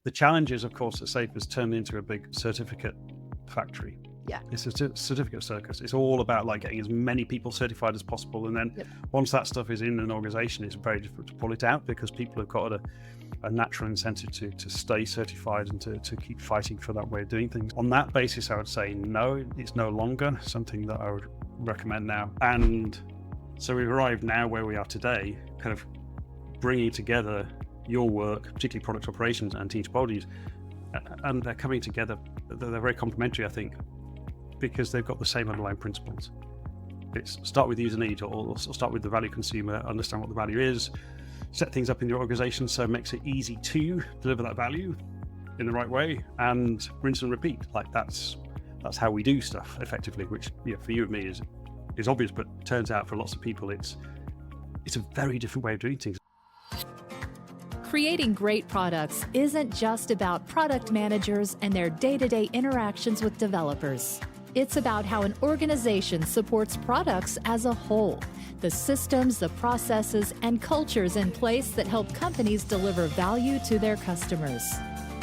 The challenge is, of course, that SAFE has turned into a big certificate factory. Yeah. It's a certificate circus. It's all about like getting as many people certified as possible. And then Yep. once that stuff is in an organization, it's very difficult to pull it out because people have got a natural incentive to stay certified and to keep fighting for that way of doing things. On that basis, I would say no, it's no longer something that I would recommend now. And so we've arrived now where we are today, kind of bringing together your work, particularly product operations and Team Topologies, and they're coming together. They're very complementary, I think, because they've got the same underlying principles. It's start with user need, or start with the value consumer, understand what the value is, set things up in your organization so it makes it easy to deliver that value in the right way, and rinse and repeat. Like that's how we do stuff effectively, which for you and me is obvious, but turns out for lots of people it's a very different way of doing things. Creating great products isn't just about product managers and their day-to-day interactions with developers. It's about how an organization supports products as a whole, the systems, the processes, and cultures in place that help companies deliver value to their customers.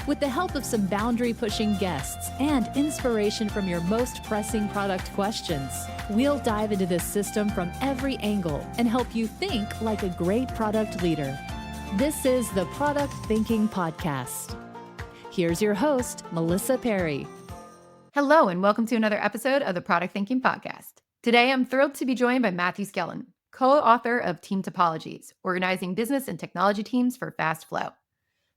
With the help of some boundary-pushing guests and inspiration from your most pressing product questions, we'll dive into this system from every angle and help you think like a great product leader. This is the Product Thinking Podcast. Here's your host, Melissa Perry. Hello, and welcome to another episode of the Product Thinking Podcast. Today, I'm thrilled to be joined by Matthew Skelton, co-author of Team Topologies, organizing business and technology teams for fast flow.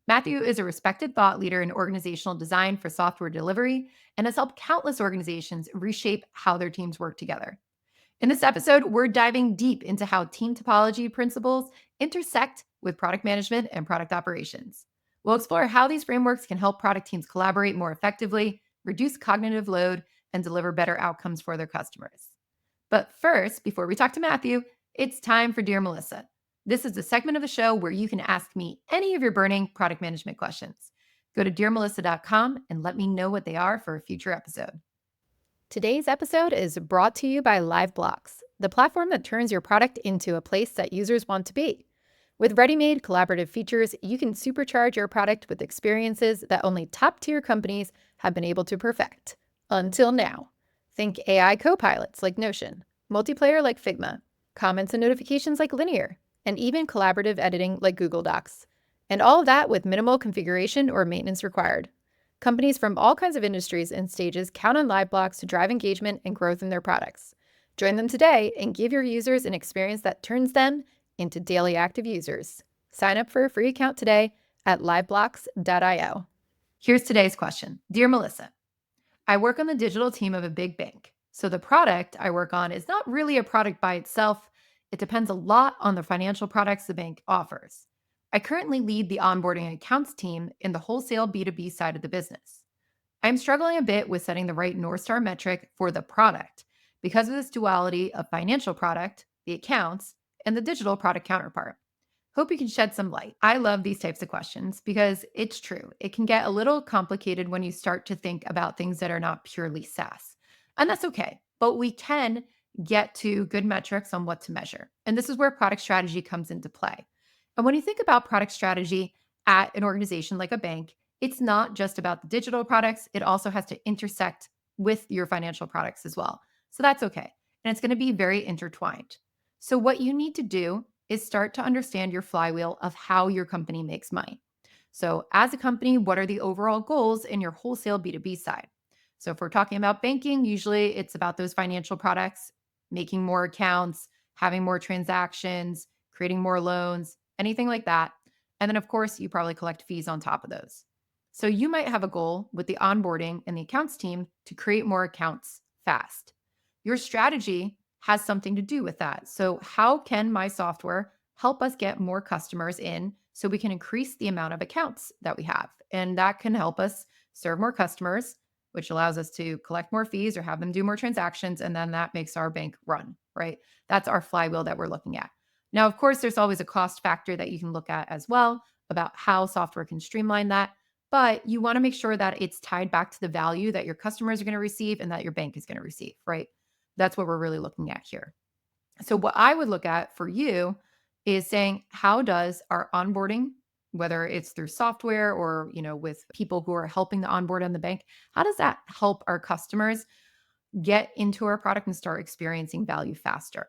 Matthew is a respected thought leader in organizational design for software delivery and has helped countless organizations reshape how their teams work together. In this episode, we're diving deep into how team topology principles intersect with product management and product operations. We'll explore how these frameworks can help product teams collaborate more effectively, reduce cognitive load, and deliver better outcomes for their customers. But first, before we talk to Matthew, it's time for Dear Melissa. This is the segment of the show where you can ask me any of your burning product management questions. Go to dearmelissa.com and let me know what they are for a future episode. Today's episode is brought to you by LiveBlocks, the platform that turns your product into a place that users want to be. With ready-made collaborative features, you can supercharge your product with experiences that only top-tier companies have been able to perfect. Until now. Think AI co-pilots like Notion, multiplayer like Figma, comments and notifications like Linear, and even collaborative editing like Google Docs. And all of that with minimal configuration or maintenance required. Companies from all kinds of industries and stages count on LiveBlocks to drive engagement and growth in their products. Join them today and give your users an experience that turns them into daily active users. Sign up for a free account today at liveblocks.io. Here's today's question. Dear Melissa, I work on the digital team of a big bank. So the product I work on is not really a product by itself. It depends a lot on the financial products the bank offers. I currently lead the onboarding accounts team in the wholesale B2B side of the business. I'm struggling a bit with setting the right North Star metric for the product because of this duality of financial product, the accounts, and the digital product counterpart. Hope you can shed some light. I love these types of questions because it's true. It can get a little complicated when you start to think about things that are not purely SaaS. And that's okay, but we can get to good metrics on what to measure. And this is where product strategy comes into play. And when you think about product strategy at an organization like a bank, it's not just about the digital products. It also has to intersect with your financial products as well. So that's okay. And it's going to be very intertwined. So what you need to do is start to understand your flywheel of how your company makes money. So as a company, what are the overall goals in your wholesale B2B side? So if we're talking about banking, usually it's about those financial products, making more accounts, having more transactions, creating more loans, anything like that. And then, of course, you probably collect fees on top of those. So you might have a goal with the onboarding and the accounts team to create more accounts fast. Your strategy has something to do with that. So how can my software help us get more customers in so we can increase the amount of accounts that we have? And that can help us serve more customers, which allows us to collect more fees or have them do more transactions. And then that makes our bank run, right? That's our flywheel that we're looking at. Now, of course, there's always a cost factor that you can look at as well about how software can streamline that. But you want to make sure that it's tied back to the value that your customers are going to receive and that your bank is going to receive, right? That's what we're really looking at here. So what I would look at for you is saying, how does our onboarding whether it's through software or, with people who are helping to onboard on the bank, how does that help our customers get into our product and start experiencing value faster?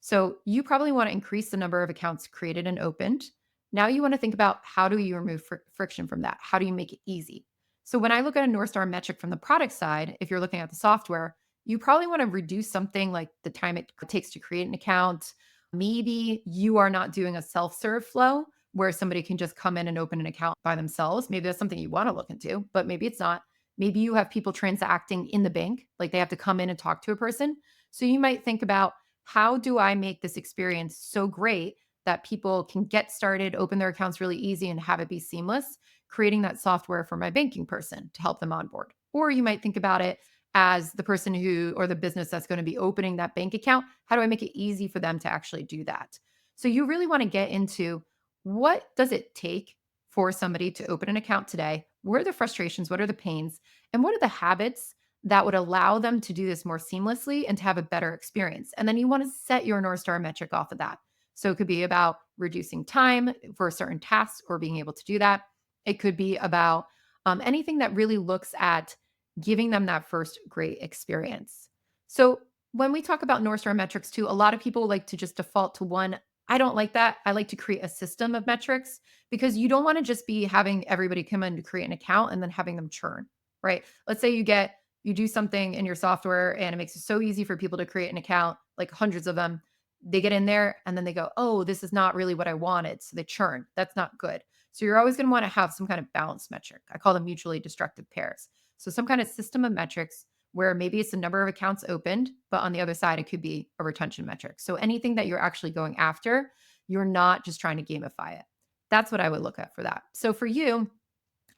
So you probably want to increase the number of accounts created and opened. Now you want to think about, how do you remove friction from that? How do you make it easy? So when I look at a North Star metric from the product side, if you're looking at the software, you probably want to reduce something like the time it takes to create an account. Maybe you are not doing a self-serve flow where somebody can just come in and open an account by themselves. Maybe that's something you want to look into, but maybe it's not. Maybe you have people transacting in the bank, like they have to come in and talk to a person. So you might think about, how do I make this experience so great that people can get started, open their accounts really easy, and have it be seamless, creating that software for my banking person to help them onboard. Or you might think about it as the person who, or the business that's going to be opening that bank account. How do I make it easy for them to actually do that? So you really want to get into, what does it take for somebody to open an account today? What are the frustrations? What are the pains? And what are the habits that would allow them to do this more seamlessly and to have a better experience? And then you want to set your North Star metric off of that. So it could be about reducing time for certain tasks or being able to do that. It could be about anything that really looks at giving them that first great experience. So when we talk about North Star metrics too, a lot of people like to just default to one. I don't like that. I like to create a system of metrics, because you don't want to just be having everybody come in to create an account and then having them churn, right? Let's say you do something in your software and it makes it so easy for people to create an account, like hundreds of them. They get in there and then they go, oh, this is not really what I wanted. So they churn. That's not good. So you're always going to want to have some kind of balanced metric. I call them mutually destructive pairs. So some kind of system of metrics where maybe it's the number of accounts opened, but on the other side, it could be a retention metric. So anything that you're actually going after, you're not just trying to gamify it. That's what I would look at for that. So for you,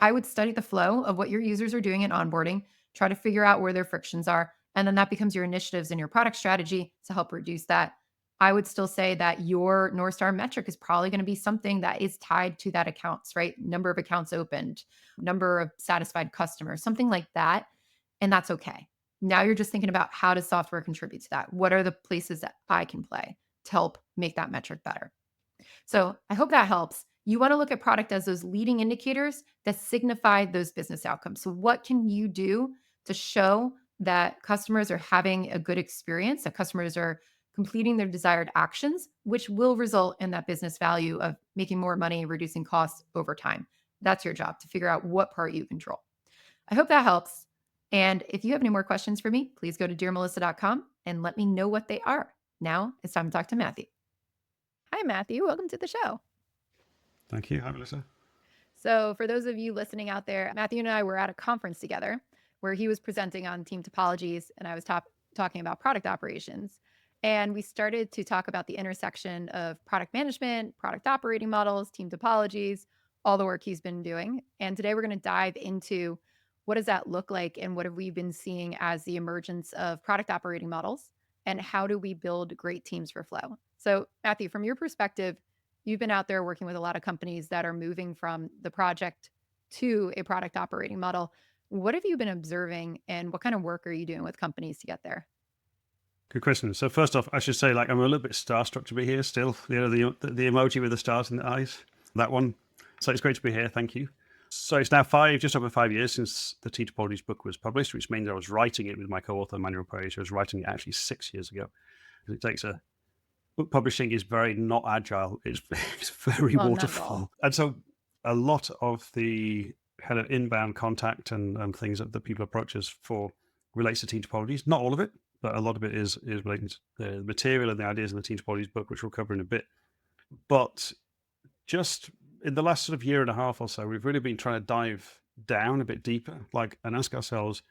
I would study the flow of what your users are doing in onboarding, try to figure out where their frictions are, and then that becomes your initiatives and your product strategy to help reduce that. I would still say that your North Star metric is probably going to be something that is tied to that accounts, right? Number of accounts opened, number of satisfied customers, something like that. And that's okay. Now you're just thinking about, how does software contribute to that? What are the places that I can play to help make that metric better? So I hope that helps. You want to look at product as those leading indicators that signify those business outcomes. So what can you do to show that customers are having a good experience, that customers are completing their desired actions, which will result in that business value of making more money, reducing costs over time? That's your job, to figure out what part you control. I hope that helps. And if you have any more questions for me, please go to dearmelissa.com and let me know what they are. Now it's time to talk to Matthew. Hi, Matthew. Welcome to the show. Thank you. Hi, Melissa. So for those of you listening out there, Matthew and I were at a conference together where he was presenting on Team Topologies and I was talking about product operations. And we started to talk about the intersection of product management, product operating models, team topologies, all the work he's been doing. And today we're going to dive into, what does that look like and what have we been seeing as the emergence of product operating models, and how do we build great teams for flow? So Matthew, from your perspective, you've been out there working with a lot of companies that are moving from the project to a product operating model. What have you been observing and what kind of work are you doing with companies to get there? Good question. So first off, I should say, I'm a little bit starstruck to be here still. The emoji with the stars in the eyes, that one. So it's great to be here. Thank you. So it's now just over 5 years since the Team Topologies book was published, which means I was writing it with my co-author, Manuel Perez. I was writing it actually 6 years ago. It takes book publishing is very not agile. It's very waterfall. And so a lot of the kind of inbound contact and things that people approach us for relates to Team Topologies. Not all of it, but a lot of it is relating to the material and the ideas in the Team Topologies book, which we'll cover in a bit. But just in the last sort of year and a half or so, we've really been trying to dive down a bit deeper, and ask ourselves,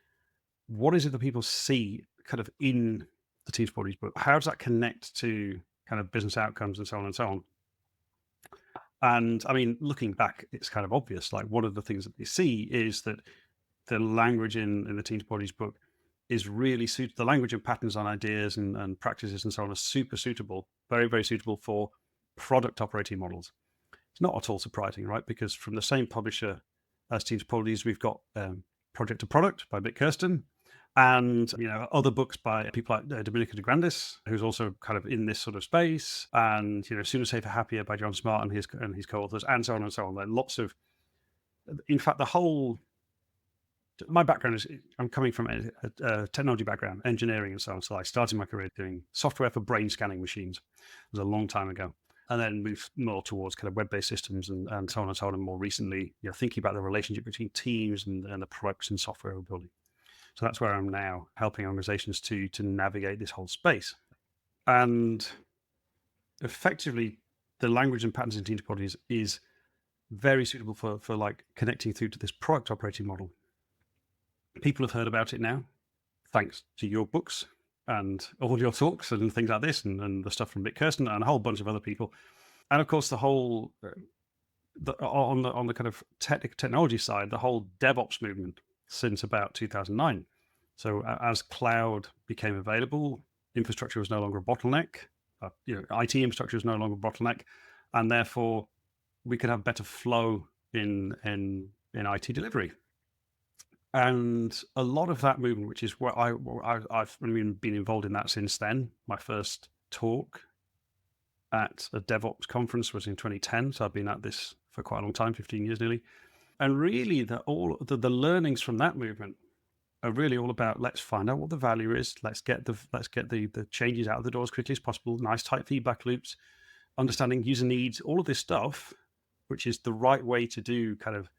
what is it that people see kind of in the Team Topologies book? How does that connect to kind of business outcomes and so on and so on? And I mean, looking back, it's kind of obvious. One of the things that they see is that the language in the Team Topologies book is really the language and patterns on ideas and practices and so on are super suitable, very, very suitable for product operating models. It's not at all surprising, right? Because from the same publisher as Team Topologies, we've got Project to Product by Bitt Kirsten, And other books by people like Dominica de Grandis, who's also kind of in this sort of space, and Sooner Safer Happier by John Smart and his co-authors, and so on and so on. There are lots of, in fact, my background is, I'm coming from a technology background, engineering and so on. So I started my career doing software for brain scanning machines. It was a long time ago. And then moved more towards kind of web-based systems and so on and so on. And more recently, thinking about the relationship between teams and the products and software we're building. So that's where I'm now, helping organizations to navigate this whole space. And effectively, the language and patterns in team topologies is very suitable for like connecting through to this product operating model. People have heard about it now, thanks to your books and all your talks and things like this, and the stuff from Vic Kirsten and a whole bunch of other people. And of course, the whole, on the kind of technology side, the whole DevOps movement since about 2009. So as cloud became available, infrastructure was no longer a bottleneck. IT infrastructure is no longer a bottleneck, and therefore we could have better flow in IT delivery. And a lot of that movement, which is where I've been involved in that since then. My first talk at a DevOps conference was in 2010, so I've been at this for quite a long time, 15 years nearly. And really, the learnings from that movement are really all about, let's find out what the value is. Let's get the changes out of the door as quickly as possible. Nice tight feedback loops, understanding user needs, all of this stuff, which is the right way to do kind of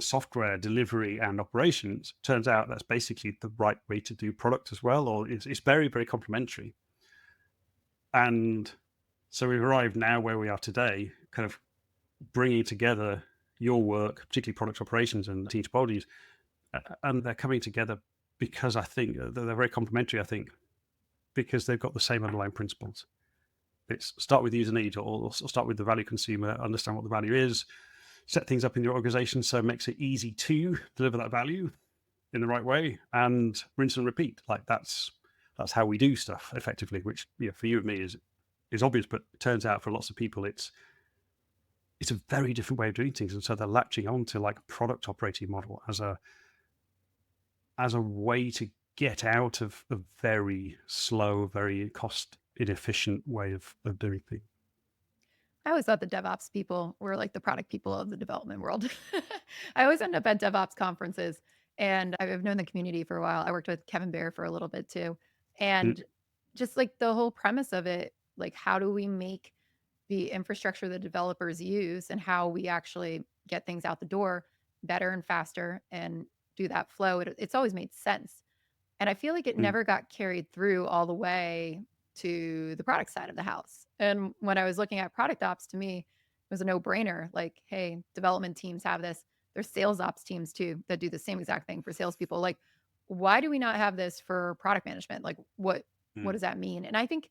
software delivery and operations. Turns out that's basically the right way to do product as well, or it's very, very complementary. And so we've arrived now where we are today, kind of bringing together your work, particularly product operations and team topologies, and they're coming together because I think they're very complementary. I think because they've got the same underlying principles. It's start with user need, or start with the value consumer, understand what the value is, set things up in your organization so it makes it easy to deliver that value in the right way, and rinse and repeat. Like that's how we do stuff effectively, which for you and me is obvious, but it turns out for lots of people it's a very different way of doing things. And so they're latching on to like a product operating model as a way to get out of a very slow, very cost inefficient way of doing things. I always thought the DevOps people were like the product people of the development world. I always end up at DevOps conferences, and I've known the community for a while. I worked with Kevin Bear for a little bit too. And just like the whole premise of it, like how do we make the infrastructure the developers use and how we actually get things out the door better and faster and do that flow, it's always made sense. And I feel like it never got carried through all the way to the product side of the house. And when I was looking at product ops, to me, it was a no-brainer. Like, hey, development teams have this. There's sales ops teams too that do the same exact thing for salespeople. Like, why do we not have this for product management? Like, what does that mean? And I think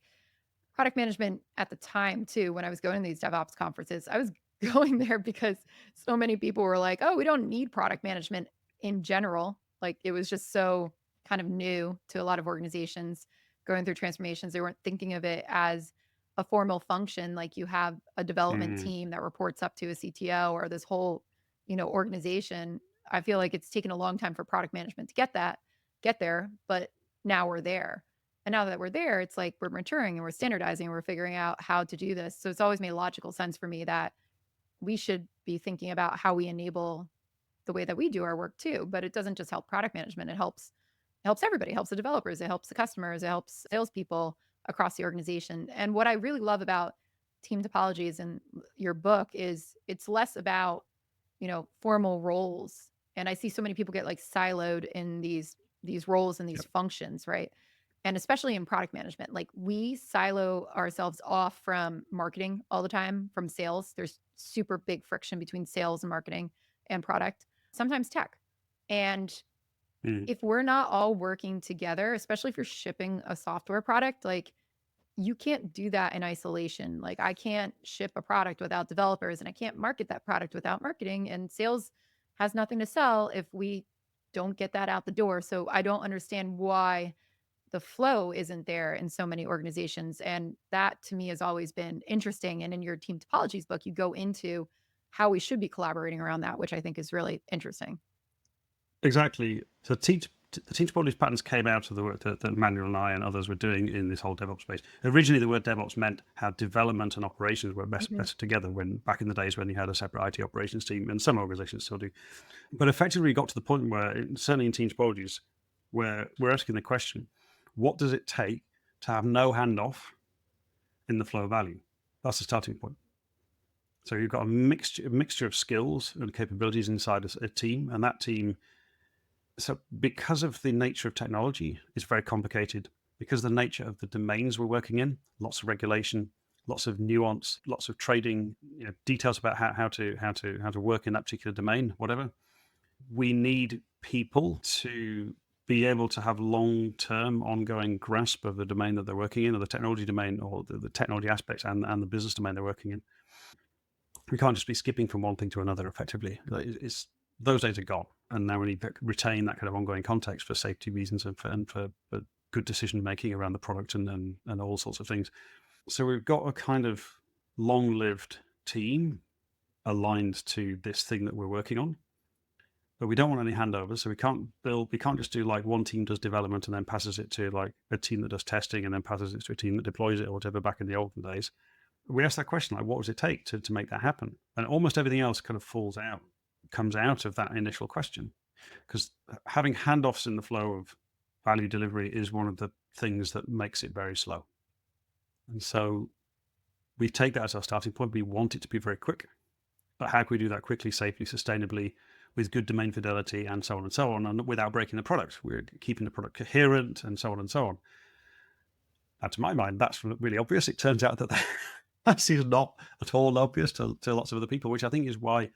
product management at the time too, when I was going to these DevOps conferences, I was going there because so many people were like, oh, we don't need product management in general. Like, it was just so kind of new to a lot of organizations going through transformations. They weren't thinking of it as a formal function. Like you have a development team that reports up to a CTO or this whole, organization. I feel like it's taken a long time for product management to get there, but now we're there. And now that we're there, it's like we're maturing and we're standardizing and we're figuring out how to do this. So it's always made logical sense for me that we should be thinking about how we enable the way that we do our work too. But it doesn't just help product management. It helps everybody. It helps the developers. It helps the customers. It helps salespeople across the organization. And what I really love about Team Topologies and your book is it's less about, formal roles. And I see so many people get like siloed in these roles and these functions, right? And especially in product management, like we silo ourselves off from marketing all the time, from sales. There's super big friction between sales and marketing and product, sometimes tech. And if we're not all working together, especially if you're shipping a software product, like you can't do that in isolation. Like I can't ship a product without developers and I can't market that product without marketing, and sales has nothing to sell if we don't get that out the door. So I don't understand why the flow isn't there in so many organizations. And that to me has always been interesting. And in your Team Topologies book, you go into how we should be collaborating around that, which I think is really interesting. Exactly. So Team the team topologies patterns came out of the work that Manuel and I and others were doing in this whole DevOps space. Originally, the word DevOps meant how development and operations were better together, when back in the days when you had a separate IT operations team, and some organizations still do. But effectively, we got to the point where, certainly in team topologies, where we're asking the question, what does it take to have no handoff in the flow of value? That's the starting point. So you've got a mixture of skills and capabilities inside a team, and that team. So because of the nature of technology, it's very complicated. Because of the nature of the domains we're working in, lots of regulation, lots of nuance, lots of trading, details about how to work in that particular domain, whatever. We need people to be able to have long-term, ongoing grasp of the domain that they're working in, or the technology domain, or the technology aspects and the business domain they're working in. We can't just be skipping from one thing to another effectively. Those days are gone, and now we need to retain that kind of ongoing context for safety reasons and for good decision making around the product and all sorts of things. So we've got a kind of long-lived team aligned to this thing that we're working on, but we don't want any handovers. So we can't just do like one team does development and then passes it to like a team that does testing and then passes it to a team that deploys it or whatever back in the olden days. We asked that question, like, what does it take to make that happen? And almost everything else kind of comes out of that initial question, because having handoffs in the flow of value delivery is one of the things that makes it very slow. And so we take that as our starting point. We want it to be very quick, but how can we do that quickly, safely, sustainably, with good domain fidelity, and so on, and without breaking the product? We're keeping the product coherent, and so on and so on. Now, to my mind, that's really obvious. It turns out that that is not at all obvious to lots of other people, which I think is why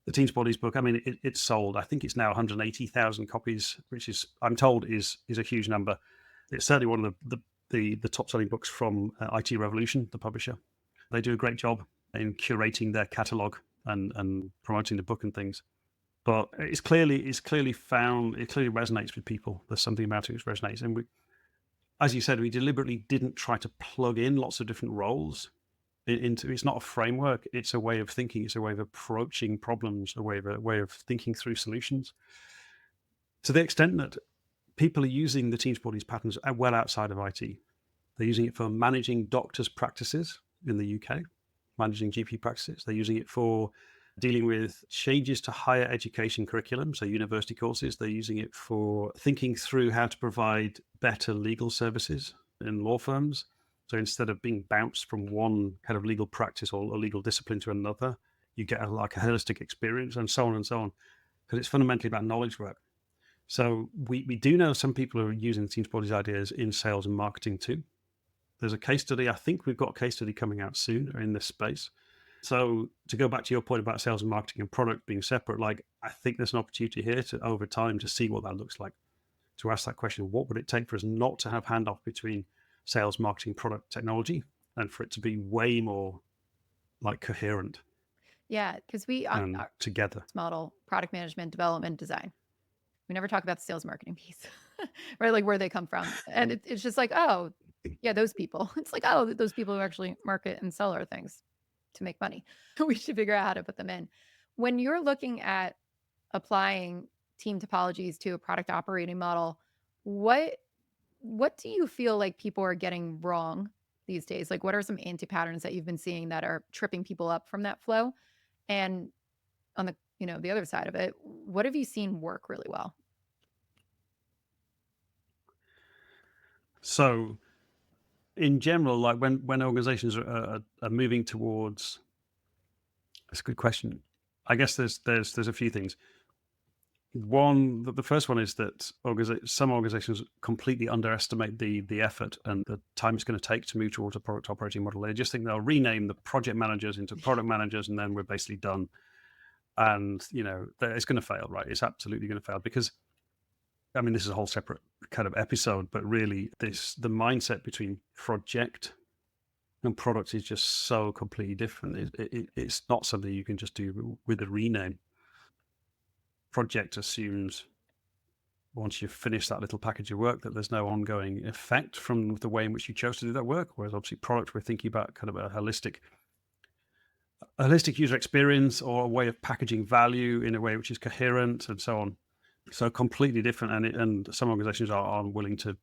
the Team Topologies book, I mean, it's sold. I think it's now 180,000 copies, which is, I'm told, is a huge number. It's certainly one of the top selling books from IT Revolution, the publisher. They do a great job in curating their catalog and promoting the book and things. But it clearly resonates with people. There's something about it which resonates. And as you said, we deliberately didn't try to plug in lots of different roles into. It's not a framework. It's a way of thinking. It's a way of approaching problems, a way of thinking through solutions. To the extent that people are using the Team Topologies patterns well outside of IT. They're using it for managing doctors' practices in the UK, managing GP practices. They're using it for dealing with changes to higher education curriculum, so university courses. They're using it for thinking through how to provide better legal services in law firms. So instead of being bounced from one kind of legal practice or legal discipline to another, you get a holistic experience, and so on and so on, because it's fundamentally about knowledge work. So we do know some people are using the Team Topologies ideas in sales and marketing too. There's a case study. I think we've got a case study coming out soon in this space. So to go back to your point about sales and marketing and product being separate, I think there's an opportunity here to, over time, to see what that looks like. To ask that question, what would it take for us not to have handoff between sales, marketing, product, technology, and for it to be way more coherent? Yeah, because we together model product management, development, design. We never talk about the sales marketing piece, right? Like where they come from. And it's just like, oh, yeah, those people. It's like, oh, those people who actually market and sell our things to make money. We should figure out how to put them in. When you're looking at applying team topologies to a product operating model, what do you feel like people are getting wrong these days? Like, what are some anti-patterns that you've been seeing that are tripping people up from that flow? And on the the other side of it, what have you seen work really well? So in general, like when organizations are moving towards, that's a good question. I guess there's a few things. One, the first one is that some organizations completely underestimate the effort and the time it's going to take to move towards a product operating model. They just think they'll rename the project managers into product managers and then we're basically done. And it's going to fail, right? It's absolutely going to fail, because I mean, this is a whole separate kind of episode, but really the mindset between project and product is just so completely different. It's not something you can just do with a rename. Project assumes once you've finished that little package of work that there's no ongoing effect from the way in which you chose to do that work. Whereas obviously product, we're thinking about kind of a holistic user experience or a way of packaging value in a way which is coherent and so on. So completely different, and some organizations are unwilling to,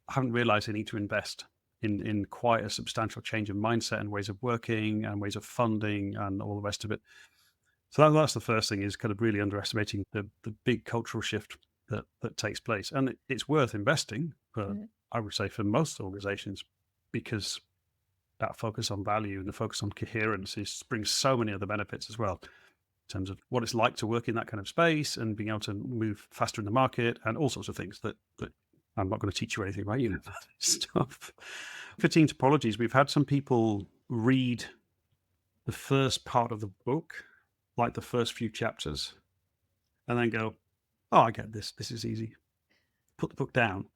haven't realized they need to invest in quite a substantial change of mindset and ways of working and ways of funding and all the rest of it. So that's the first thing, is kind of really underestimating the big cultural shift that takes place. And it's worth investing, but I would say for most organizations, because that focus on value and the focus on coherence brings so many other benefits as well, in terms of what it's like to work in that kind of space and being able to move faster in the market and all sorts of things that I'm not going to teach you anything about, stuff. For Team Topologies, we've had some people read the first part of the book, like the first few chapters, and then go, oh, I get this. This is easy. Put the book down.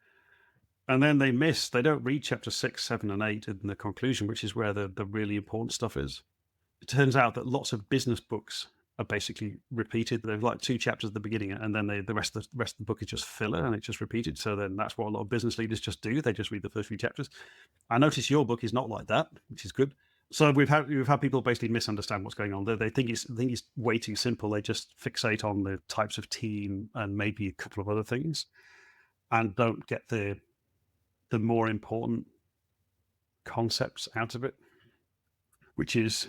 And then they don't read chapter 6, 7, and 8 in the conclusion, which is where the really important stuff is. It turns out that lots of business books are basically repeated. There's like 2 chapters at the beginning, and then the rest of the book is just filler, and it's just repeated. So then that's what a lot of business leaders just do. They just read the first few chapters. I notice your book is not like that, which is good. So we've had people basically misunderstand what's going on. They think it's way too simple. They just fixate on the types of team and maybe a couple of other things, and don't get the more important concepts out of it, which is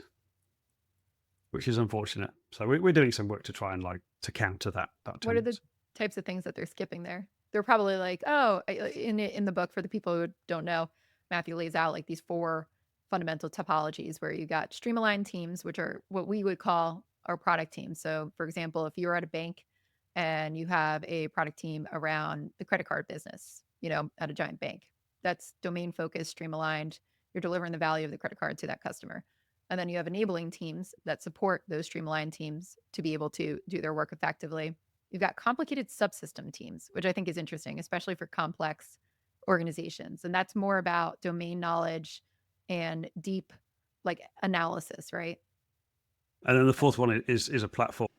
unfortunate. So we're doing some work to try and to counter that. What are the types of things that they're skipping there? They're probably like, in the book, for the people who don't know, Matthew lays out like these 4 fundamental topologies where you got stream-aligned teams, which are what we would call our product teams. So for example, if you're at a bank and you have a product team around the credit card business, at a giant bank, that's domain focused, stream-aligned. You're delivering the value of the credit card to that customer. And then you have enabling teams that support those streamlined teams to be able to do their work effectively. You've got complicated subsystem teams, which I think is interesting, especially for complex organizations. And that's more about domain knowledge and deep analysis, right? And then the fourth one is a platform.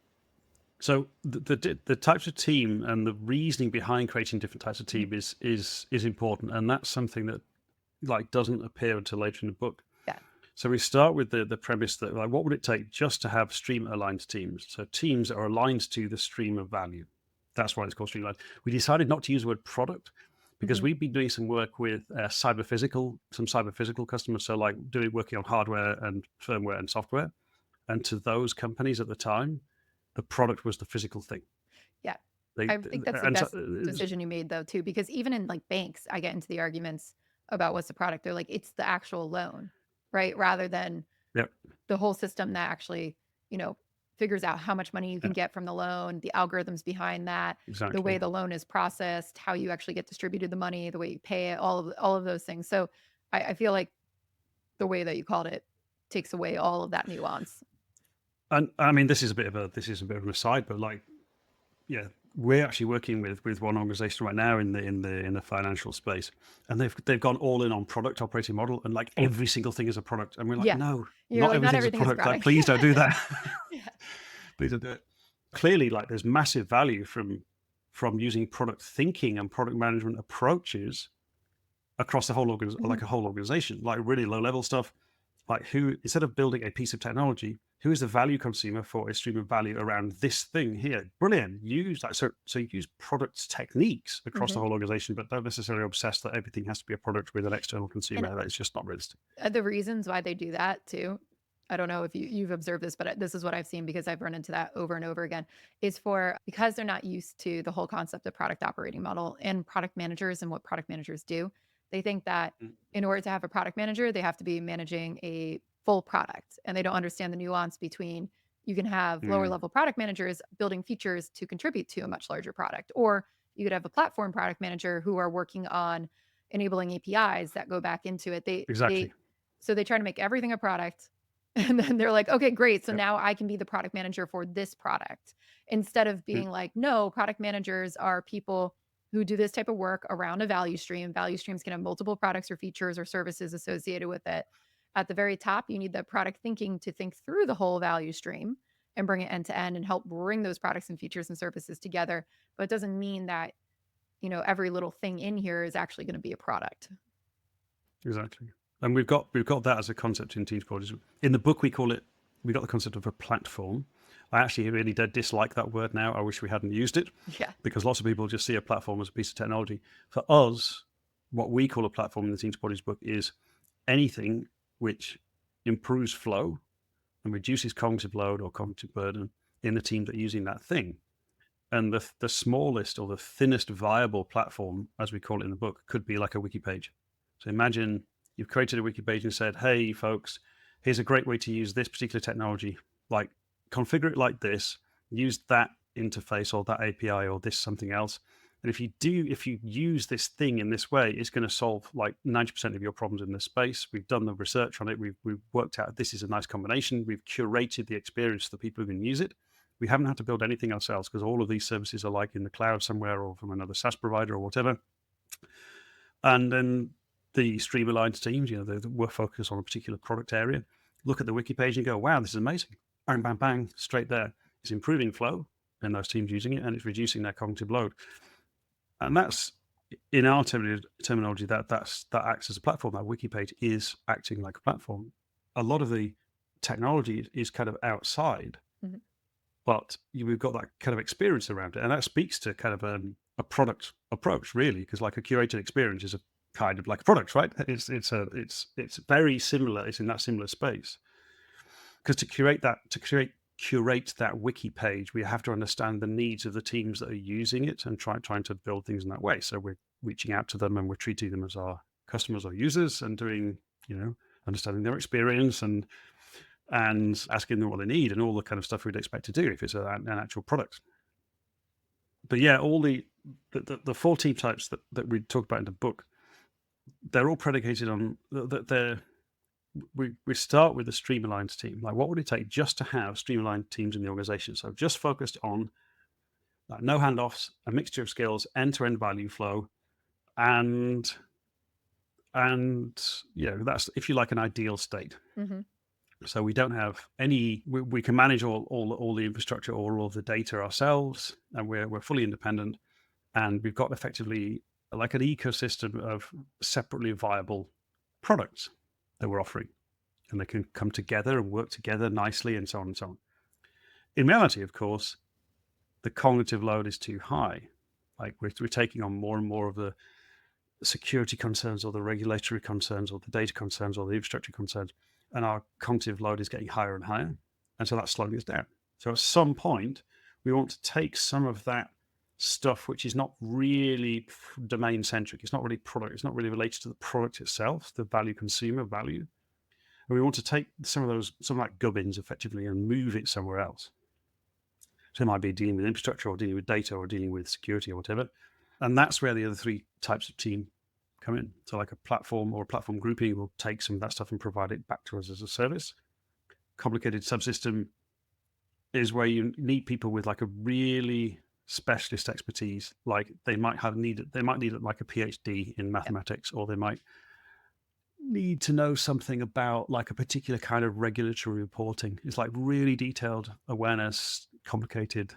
So the types of team and the reasoning behind creating different types of team is important. And that's something that doesn't appear until later in the book. Yeah. So we start with the premise that what would it take just to have stream aligned teams? So teams that are aligned to the stream of value. That's why it's called stream aligned. We decided not to use the word product because we've been doing some work with some cyber physical customers. So working on hardware and firmware and software. And to those companies at the time, the product was the physical thing. Yeah. I think that's the best decision you made, though, too, because even in banks, I get into the arguments about what's the product. They're like, it's the actual loan, right? Rather than the whole system that actually, figures out how much money you can get from the loan, the algorithms behind that, the way the loan is processed, how you actually get distributed the money, the way you pay it, all of those things. So I feel like the way that you called it takes away all of that nuance. And I mean, this is a bit of an aside, but we're actually working with one organization right now in the financial space, and they've gone all in on product operating model, and every single thing is a product, and we're like, no, not everything's a product. Please don't do that. Please don't do it. Clearly, there's massive value from using product thinking and product management approaches across the whole organization, really low level stuff. Who, instead of building a piece of technology, who is the value consumer for a stream of value around this thing here? Brilliant. Use that. So you use product techniques across the whole organization, but don't necessarily obsess that everything has to be a product with an external consumer. That's just not realistic. The reasons why they do that too, I don't know if you've observed this, but this is what I've seen because I've run into that over and over again, is because they're not used to the whole concept of product operating model and product managers and what product managers do. They think that in order to have a product manager, they have to be managing a full product, and they don't understand the nuance between you can have lower level product managers building features to contribute to a much larger product, or you could have a platform product manager who are working on enabling APIs that go back into it. So they try to make everything a product, and then they're like, okay, great. So now I can be the product manager for this product, instead of being no, product managers are people who do this type of work around a value stream. Value streams can have multiple products or features or services associated with it. At the very top, you need the product thinking to think through the whole value stream and bring it end to end and help bring those products and features and services together. But it doesn't mean that, every little thing in here is actually going to be a product. Exactly. And we've got that as a concept in Team Topologies. In the book, we got the concept of a platform. I actually really dislike that word now. I wish we hadn't used it, Yeah. because lots of people just see a platform as a piece of technology. For us, what we call a platform in the Team Topologies book is anything which improves flow and reduces cognitive load or cognitive burden in the team that are using that thing. And the smallest or the thinnest viable platform, as we call it in the book, could be like a wiki page. So imagine you've created a wiki page and said, hey, folks, here's a great way to use this particular technology. Like, configure it like this, use that interface or that API or this something else. And if you use this thing in this way, it's going to solve like 90% of your problems in this space. We've done the research on it. We've worked out this is a nice combination. We've curated the experience for the people who can use it. We haven't had to build anything ourselves because all of these services are like in the cloud somewhere or from another SaaS provider or whatever. And then the stream-aligned teams, they work focused on a particular product area, look at the wiki page and go, wow, this is amazing. Bang, bang, bang, straight there. It's improving flow in those teams using it, and it's reducing their cognitive load. And that's, in our terminology, that acts as a platform. That wiki page is acting like a platform. A lot of the technology is kind of outside, but we've got that kind of experience around it, and that speaks to kind of a product approach, really, because like a curated experience is a kind of like a product, right? It's very similar. It's in that similar space. Because to curate that wiki page, we have to understand the needs of the teams that are using it and trying to build things in that way. So we're reaching out to them and we're treating them as our customers or users and doing, understanding their experience and asking them what they need and all the kind of stuff we'd expect to do if it's an actual product. But yeah, all the 4 team types that we talk about in the book, they're all predicated on that we start with the stream-aligned team. Like, what would it take just to have stream-aligned teams in the organization? So just focused on like no handoffs, a mixture of skills, end-to-end value flow, and that's, if you like, an ideal state. So we don't have any. We can manage all the infrastructure, all of the data ourselves, and we're fully independent. And we've got effectively like an ecosystem of separately viable products that we're offering, and they can come together and work together nicely, and so on and so on. In reality, of course, the cognitive load is too high. Like we're taking on more and more of the security concerns or the regulatory concerns or the data concerns or the infrastructure concerns, and our cognitive load is getting higher and higher, and so that's slowing us down. So at some point, we want to take some of that stuff which is not really domain centric, it's not really product, it's not really related to the product itself, the value consumer value, and we want to take some of that gubbins effectively and move it somewhere else. So it might be dealing with infrastructure or dealing with data or dealing with security or whatever, and that's where the other 3 types of team come in. So like a platform or a platform grouping will take some of that stuff and provide it back to us as a service. Complicated subsystem is where you need people with like a really specialist expertise. Like they might need like a PhD in mathematics, or they might need to know something about like a particular kind of regulatory reporting. It's like really detailed awareness, complicated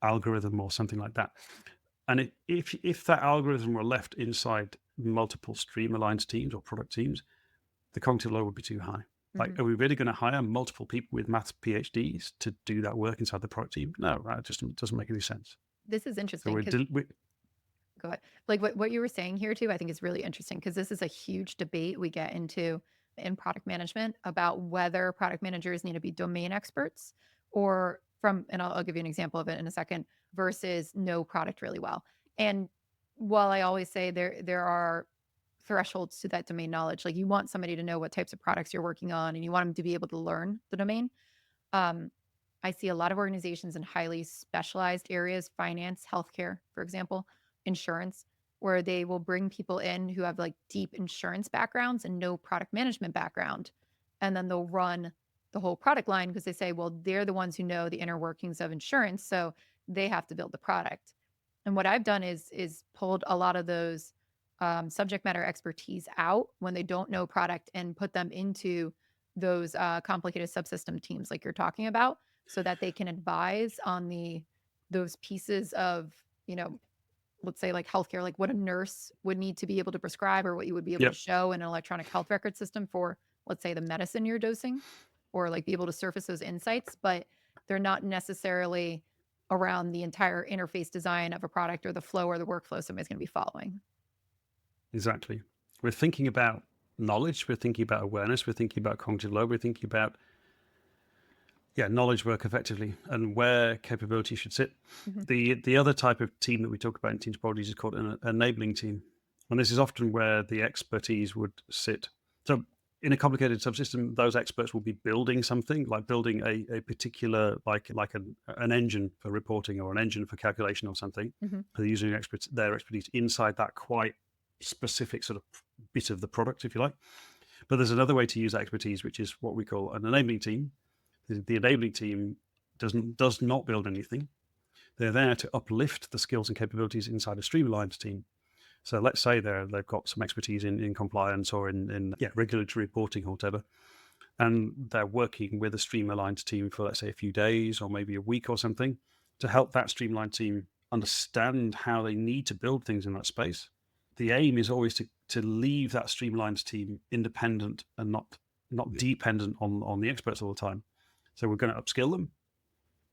algorithm or something like that. And if that algorithm were left inside multiple stream-aligned teams or product teams, the cognitive load would be too high. Like, are we really going to hire multiple people with maths PhDs to do that work inside the product team? No, right? It just doesn't make any sense. This is interesting. So Go ahead. Like what you were saying here too, I think is really interesting because this is a huge debate we get into in product management about whether product managers need to be domain experts or and I'll give you an example of it in a second, versus know product really well. And while I always say there are thresholds to that domain knowledge, like you want somebody to know what types of products you're working on and you want them to be able to learn the domain. I see a lot of organizations in highly specialized areas, finance, healthcare, for example, insurance, where they will bring people in who have like deep insurance backgrounds and no product management background. And then they'll run the whole product line because they say, well, they're the ones who know the inner workings of insurance, so they have to build the product. And what I've done is pulled a lot of those subject matter expertise out when they don't know product and put them into those complicated subsystem teams like you're talking about, so that they can advise on those pieces of, let's say like healthcare, like what a nurse would need to be able to prescribe or what you would be able to show in an electronic health record system for, let's say, the medicine you're dosing, or like be able to surface those insights. But They're not necessarily around the entire interface design of a product or the flow or the workflow somebody's going to be following. Exactly. We're thinking about knowledge, we're thinking about awareness, we're thinking about cognitive load, we're thinking about knowledge work effectively and where capability should sit. The other type of team that we talk about in team topologies is called an enabling team. And this is often where the expertise would sit. So in a complicated subsystem, those experts will be building something, like building a particular, like an engine for reporting or an engine for calculation or something. They're using their expertise inside that quite specific sort of bit of the product, if you like. But there's another way to use that expertise, which is what we call an enabling team. The enabling team does not build anything. They're there to uplift the skills and capabilities inside a streamlined team. So let's say they've got some expertise in compliance or in regulatory reporting or whatever, and they're working with a streamlined team for, let's say, a few days or maybe a week or something to help that streamlined team understand how they need to build things in that space. The aim is always to leave that streamlined team independent and not dependent on the experts all the time. So we're going to upskill them.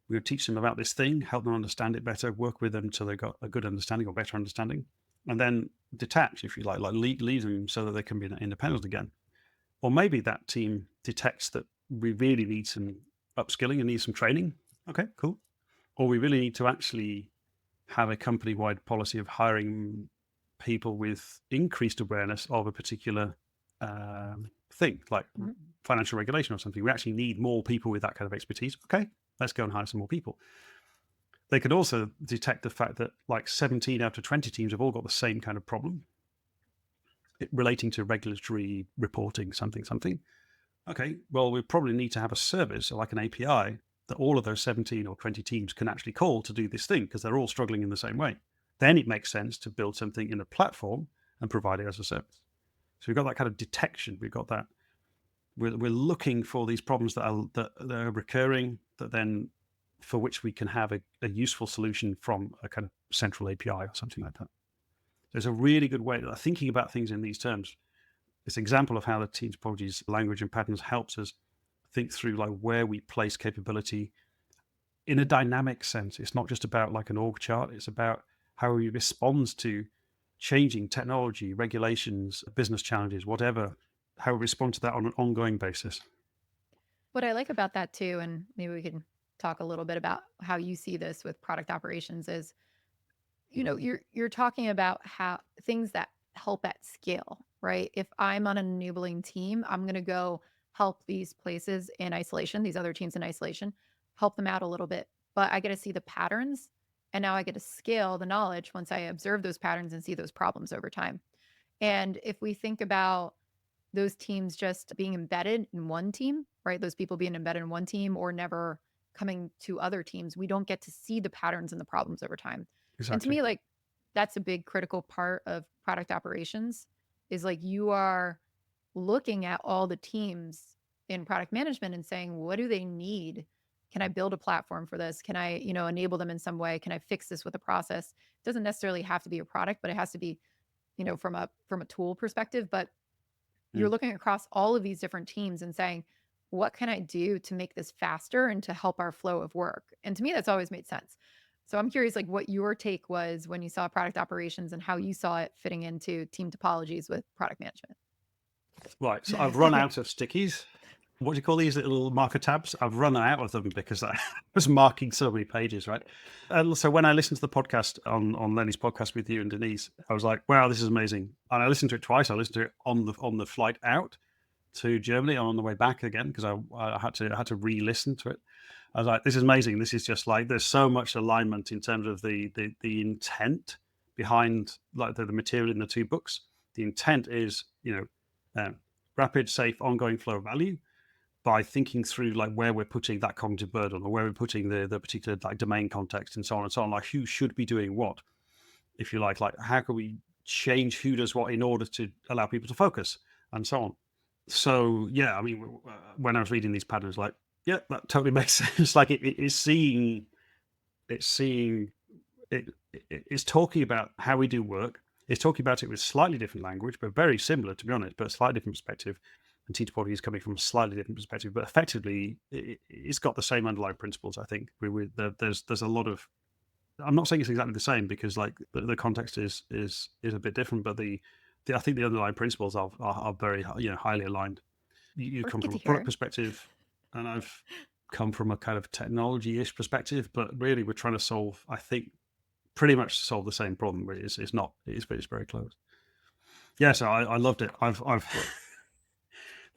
We're going to teach them about this thing, help them understand it better, work with them until they've got a good understanding or better understanding, and then detach, if you like leave them so that they can be independent again. Or maybe that team detects that we really need some upskilling and need some training. Okay, cool. Or we really need to actually have a company-wide policy of hiring people with increased awareness of a particular thing, like financial regulation or something. We actually need more people with that kind of expertise. Okay, let's go and hire some more people. They could also detect the fact that like 17 out of 20 teams have all got the same kind of problem relating to regulatory reporting, something. Okay, well, we probably need to have a service like an API that all of those 17 or 20 teams can actually call to do this thing because they're all struggling in the same way. Then it makes sense to build something in a platform and provide it as a service. So we've got that kind of detection. We've got that. We're looking for these problems that are recurring, that then for which we can have a useful solution from a kind of central API or something like that. There's a really good way of thinking about things in these terms. This example of how the team topologies language and patterns helps us think through like where we place capability in a dynamic sense. It's not just about like an org chart. It's about how we respond to changing technology, regulations, business challenges, whatever, how we respond to that on an ongoing basis. What I like about that too, and maybe we can talk a little bit about how you see this with product operations, is you're talking about how things that help at scale, right? If I'm on an enabling team, I'm going to go help these places in isolation, these other teams in isolation, help them out a little bit, but I get to see the patterns, and now I get to scale the knowledge once I observe those patterns and see those problems over time. And if we think about those teams just being embedded in one team, right? Those people being embedded in one team or never coming to other teams, we don't get to see the patterns and the problems over time. Exactly. And to me, like, that's a big critical part of product operations, is like you are looking at all the teams in product management and saying, what do they need? Can I build a platform for this? Can I, enable them in some way? Can I fix this with a process? It doesn't necessarily have to be a product, but it has to be, from a tool perspective. But you're looking across all of these different teams and saying, what can I do to make this faster and to help our flow of work? And to me, that's always made sense. So I'm curious, like, what your take was when you saw product operations and how you saw it fitting into team topologies with product management. Right. So I've run out of stickies. What do you call these little marker tabs? I've run out of them because I was marking so many pages, right? And so when I listened to the podcast on Lenny's podcast with you and Denise, I was like, wow, this is amazing. And I listened to it twice. I listened to it on the flight out to Germany and on the way back again, because I had to re-listen to it. I was like, this is amazing. This is just like, there's so much alignment in terms of the intent behind like the material in the two books. The intent is, rapid, safe, ongoing flow of value, by thinking through like where we're putting that cognitive burden or where we're putting the particular like domain context and so on and so on, like who should be doing what, if you like how can we change who does what in order to allow people to focus and so on. So yeah, I mean, when I was reading these patterns, like, yeah, that totally makes sense. Like it's talking about how we do work. It's talking about it with slightly different language, but very similar, to be honest, but a slightly different perspective. and team topology is coming from a slightly different perspective, but effectively it's got the same underlying principles. I think there's a lot of, I'm not saying it's exactly the same because like the context is a bit different, but I think the underlying principles are very highly aligned. You Well, come that's from good a to product hear. perspective, and I've come from a kind of technology-ish perspective, but really we're trying to solve, I think, pretty much solve the same problem. It's very close. Yeah, so I loved it.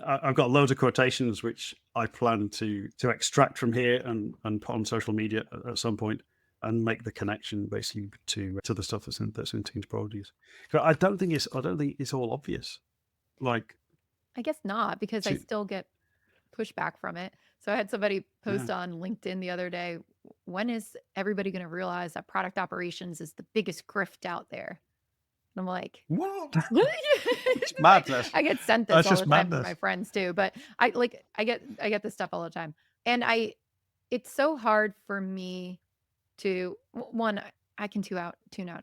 I've got loads of quotations which I plan to extract from here and put on social media at some point and make the connection basically to the stuff that's in Team Topologies. But I don't think it's all obvious. Like, I guess not, because I to, still get pushback from it. So I had somebody post yeah. on LinkedIn the other day, when is everybody going to realize that product operations is the biggest grift out there? And I'm like, What? It's like, madness. I get sent this That's all just the time from madness. my friends too, but I get this stuff all the time. And it's so hard for me to one, I can tune out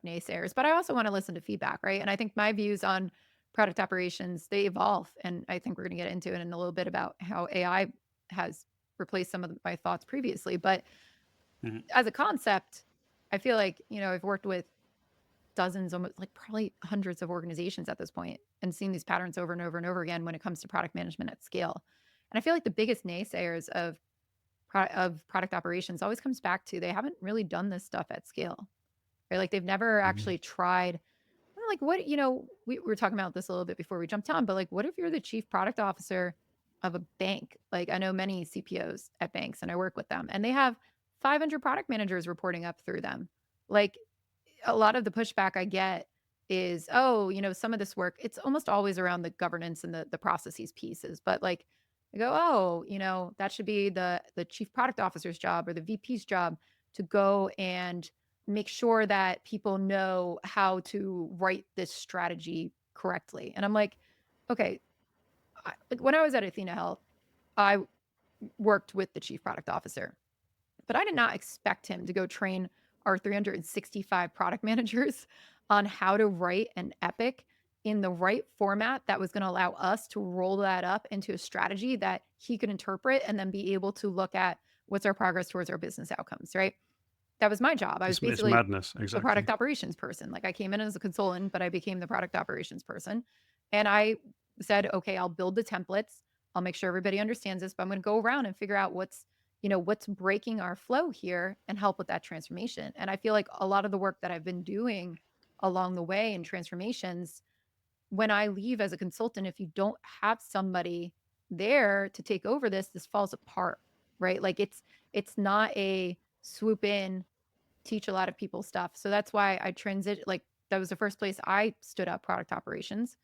naysayers, but I also want to listen to feedback, right? And I think my views on product operations, they evolve. And I think we're going to get into it in a little bit about how AI has replaced some of my thoughts previously. But Mhm. as a concept, I feel like, I've worked with dozens, almost like probably hundreds of organizations at this point and seen these patterns over and over and over again when it comes to product management at scale. And I feel like the biggest naysayers of product operations always comes back to they haven't really done this stuff at scale, right? Like they've never actually tried. I'm like, what, we were talking about this a little bit before we jumped on, but like, what if you're the chief product officer of a bank? Like I know many CPOs at banks and I work with them and they have 500 product managers reporting up through them. Like a lot of the pushback I get is, oh, some of this work, it's almost always around the governance and the processes pieces. But like I go, oh, that should be the chief product officer's job or the VP's job to go and make sure that people know how to write this strategy correctly. And I'm like, okay, like when I was at Athena Health, I worked with the chief product officer, but I did not expect him to go train our 365 product managers on how to write an epic in the right format that was going to allow us to roll that up into a strategy that he could interpret and then be able to look at what's our progress towards our business outcomes, right? That was my job. I was It's basically madness, the exactly. product operations person. Like I came in as a consultant, but I became the product operations person. And I said, okay, I'll build the templates. I'll make sure everybody understands this, but I'm going to go around and figure out what's breaking our flow here and help with that transformation. And I feel like a lot of the work that I've been doing along the way in transformations, when I leave as a consultant, if you don't have somebody there to take over this falls apart, right? Like it's not a swoop in, teach a lot of people stuff. So that's why I transitioned. Like that was the first place I stood up product operations.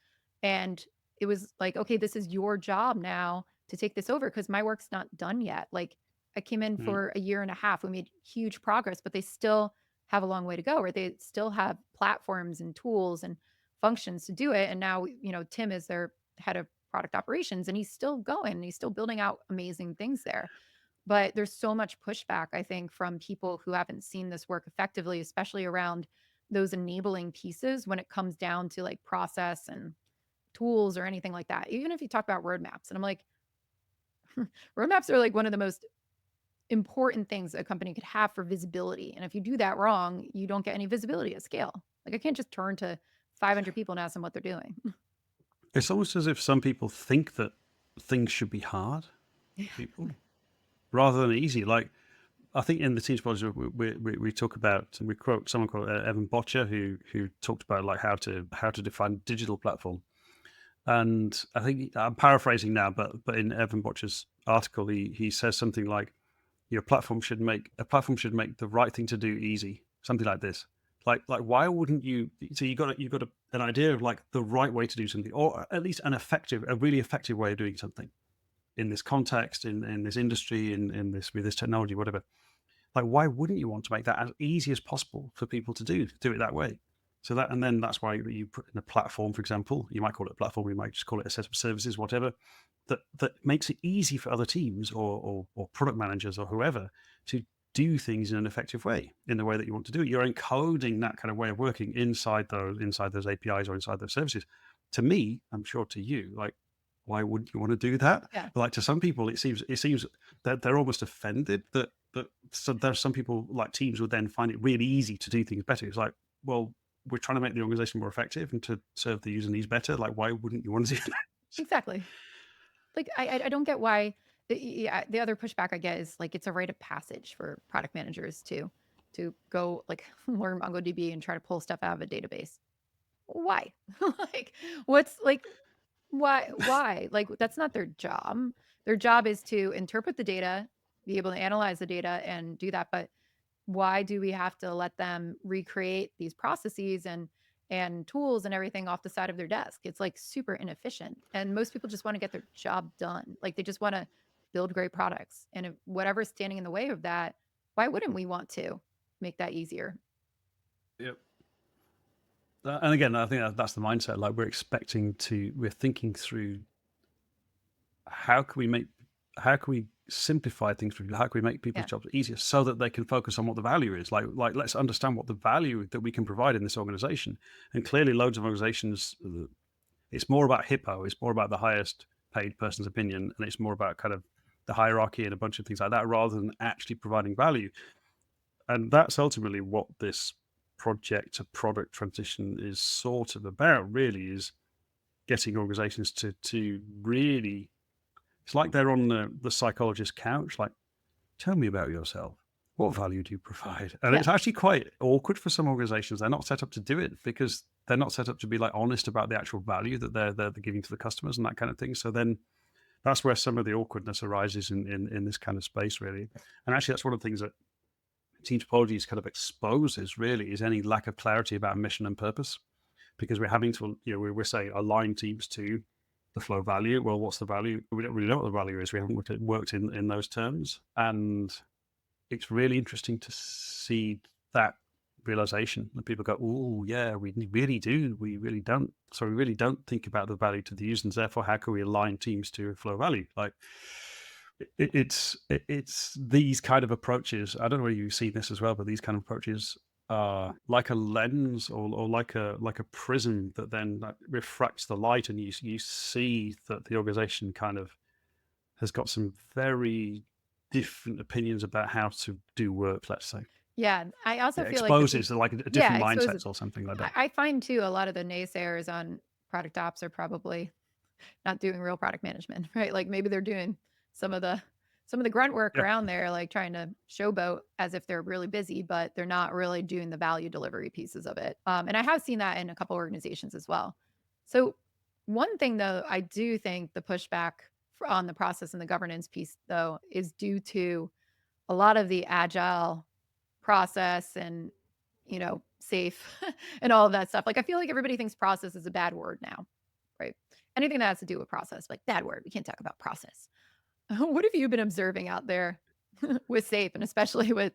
And it was like, okay, this is your job now to take this over because my work's not done yet. Like I came in Mm. for a year and a half. We made huge progress, but they still have a long way to go, right? They still have platforms and tools and functions to do it. And now, Tim is their head of product operations and he's still going and he's still building out amazing things there. But there's so much pushback, I think, from people who haven't seen this work effectively, especially around those enabling pieces when it comes down to like process and tools or anything like that. Even if you talk about roadmaps, and I'm like, roadmaps are like one of the most important things a company could have for visibility. And if you do that wrong, you don't get any visibility at scale. Like I can't just turn to 500 people and ask them what they're doing. It's almost as if some people think that things should be hard for people rather than easy. Like I think in the Teams project we talk about, we quote someone called Evan Botcher who talked about like how to define digital platform. And I think I'm paraphrasing now, but in Evan Botcher's article, he says something like, your platform should make the right thing to do easy, something like this. Like why wouldn't you? So you got an idea of like the right way to do something, or at least a really effective way of doing something in this context, in this industry, in this with this technology, whatever. Like why wouldn't you want to make that as easy as possible for people to do it that way? So that, and then that's why you put in a platform, for example. You might call it a platform, you might just call it a set of services, whatever. That makes it easy for other teams or product managers or whoever to do things in an effective way, in the way that you want to do it. You're encoding that kind of way of working inside those APIs or inside those services. To me, I'm sure to you, like why wouldn't you want to do that? Yeah. Like to some people, it seems that they're almost offended that so there's some people like teams would then find it really easy to do things better. It's like, well, we're trying to make the organization more effective and to serve the user needs better. Like, why wouldn't you want to do that? Exactly. Like, I don't get why. The other pushback I get is like it's a rite of passage for product managers to go like learn MongoDB and try to pull stuff out of a database. Why? Like, what's like, why? Like, that's not their job. Their job is to interpret the data, be able to analyze the data and do that. But why do we have to let them recreate these processes and tools and everything off the side of their desk? It's like super inefficient. And most people just want to get their job done. Like they just want to build great products. And if whatever's standing in the way of that, why wouldn't we want to make that easier? Yep. And again, I think that's the mindset. Like we're thinking through how can we simplify things for people? How can we make people's jobs easier so that they can focus on what the value is? Like let's understand what the value that we can provide in this organization. And clearly, loads of organizations, it's more about Hippo, it's more about the highest paid person's opinion, and it's more about kind of the hierarchy and a bunch of things like that, rather than actually providing value. And that's ultimately what this project to product transition is sort of about. Really, is getting organizations to really. It's like they're on the psychologist's couch, like, tell me about yourself. What value do you provide? And it's actually quite awkward for some organizations. They're not set up to do it because they're not set up to be like honest about the actual value that they're giving to the customers and that kind of thing. So then that's where some of the awkwardness arises in this kind of space, really. And actually, that's one of the things that Team Topologies kind of exposes, really, is any lack of clarity about mission and purpose. Because we're having to, we're saying align teams to the flow value. Well, what's the value? We don't really know what the value is. We haven't worked in those terms. And it's really interesting to see that realization that people go, oh, yeah, we really do. We really don't. So we really don't think about the value to the users. Therefore, how can we align teams to flow value? Like it's these kind of approaches. I don't know whether you've seen this as well, but these kind of approaches like a lens or like a prism that then refracts the light, and you see that the organization kind of has got some very different opinions about how to do work, let's say. Yeah, I also feel exposes like a different mindsets or something like that. I find too a lot of the naysayers on product ops are probably not doing real product management, right? Like maybe they're doing some of the grunt work around there, like trying to showboat as if they're really busy, but they're not really doing the value delivery pieces of it. And I have seen that in a couple organizations as well. So one thing though, I do think the pushback on the process and the governance piece though is due to a lot of the agile process and safe and all of that stuff. Like I feel like everybody thinks process is a bad word now, right? Anything that has to do with process, like bad word. We can't talk about process. What have you been observing out there with safe, and especially with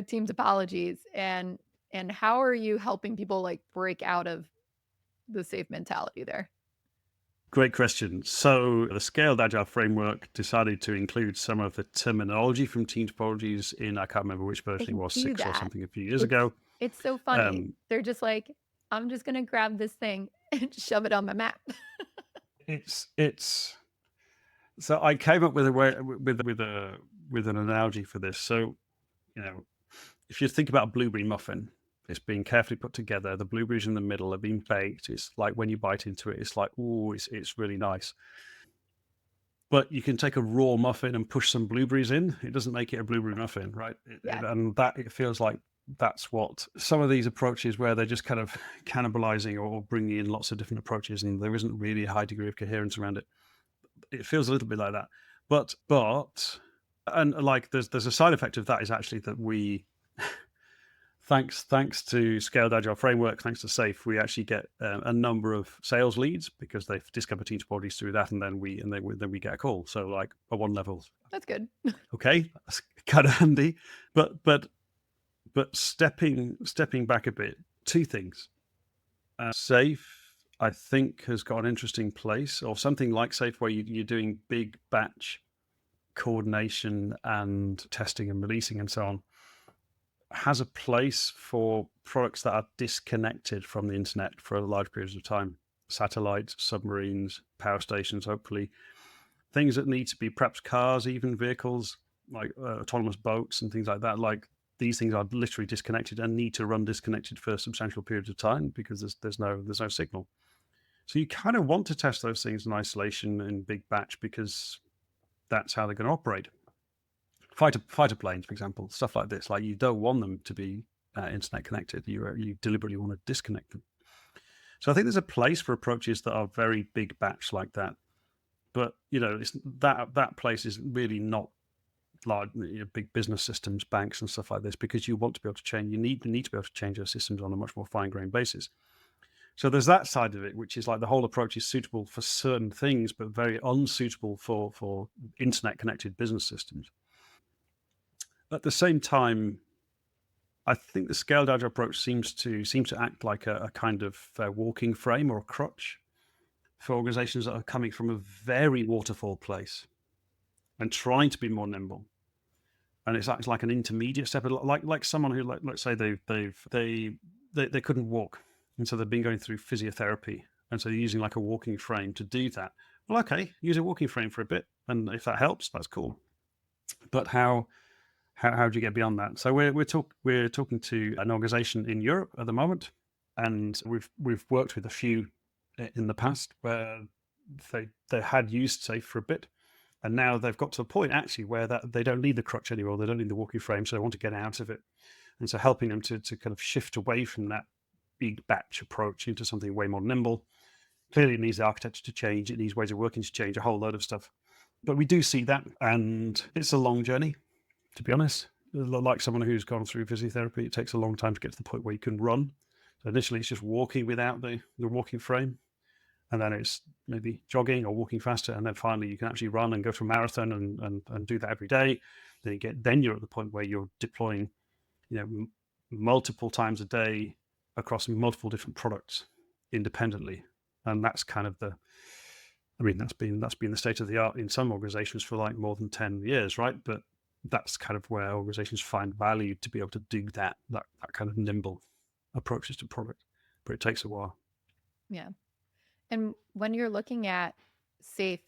Team Topologies, and how are you helping people like break out of the safe mentality there? Great question. So the Scaled Agile framework decided to include some of the terminology from Team Topologies in, I can't remember which version it was, 6 or something a few years ago. It's so funny. They're just like, I'm just going to grab this thing and shove it on my map. So I came up with an analogy for this. So, if you think about a blueberry muffin, it's been carefully put together. The blueberries in the middle have been baked. It's like when you bite into it, it's like, oh, it's really nice. But you can take a raw muffin and push some blueberries in. It doesn't make it a blueberry muffin, right? And that it feels like that's what some of these approaches where they're just kind of cannibalizing or bringing in lots of different approaches, and there isn't really a high degree of coherence around it. It feels a little bit like that. But and like there's a side effect of that is actually that we thanks to Scaled Agile Framework, thanks to SAFe, we actually get a number of sales leads because they've discovered Team Topologies through that, and then we get a call. So like at one level, that's good. Okay, that's kind of handy. But stepping back a bit, two things. SAFe, I think, has got an interesting place, or something like SAFe, where you're doing big batch coordination and testing and releasing and so on, has a place for products that are disconnected from the internet for large periods of time. satellites, submarines, power stations, hopefully. Things that need to be perhaps cars, even vehicles, like autonomous boats and things like that. Like these things are literally disconnected and need to run disconnected for substantial periods of time because there's no signal. So you kind of want to test those things in isolation in big batch because that's how they're going to operate. Fighter planes, for example, stuff like this. Like you don't want them to be internet connected. You deliberately want to disconnect them. So I think there's a place for approaches that are very big batch like that. But it's that place is really not large, big business systems, banks, and stuff like this, because you want to be able to change. You need to be able to change those systems on a much more fine-grained basis. So there's that side of it, which is like the whole approach is suitable for certain things, but very unsuitable for internet-connected business systems. At the same time, I think the scaled agile approach seems to act like a kind of walking frame or a crutch for organizations that are coming from a very waterfall place and trying to be more nimble. And it's like an intermediate step, like someone who, let's say they couldn't walk, and so they've been going through physiotherapy, and so they're using like a walking frame to do that. Well, okay, use a walking frame for a bit, and if that helps, that's cool. But how do you get beyond that? So we're talking to an organization in Europe at the moment, and we've worked with a few in the past where they had used Safe for a bit, and now they've got to a point actually where that they don't need the crutch anymore, they don't need the walking frame, so they want to get out of it. And so helping them to kind of shift away from that big batch approach into something way more nimble. Clearly it needs the architecture to change, it needs ways of working to change, a whole load of stuff. But we do see that, and it's a long journey, to be honest. Like someone who's gone through physiotherapy, it takes a long time to get to the point where you can run. So initially it's just walking without the walking frame, and then it's maybe jogging or walking faster, and then finally you can actually run and go to a marathon and do that every day. Then you're at the point where you're deploying, multiple times a day across multiple different products independently, and that's kind of that's been the state of the art in some organizations for like more than 10 years, right? But that's kind of where organizations find value, to be able to do that kind of nimble approaches to product, but it takes a while. Yeah. And when you're looking at Safe,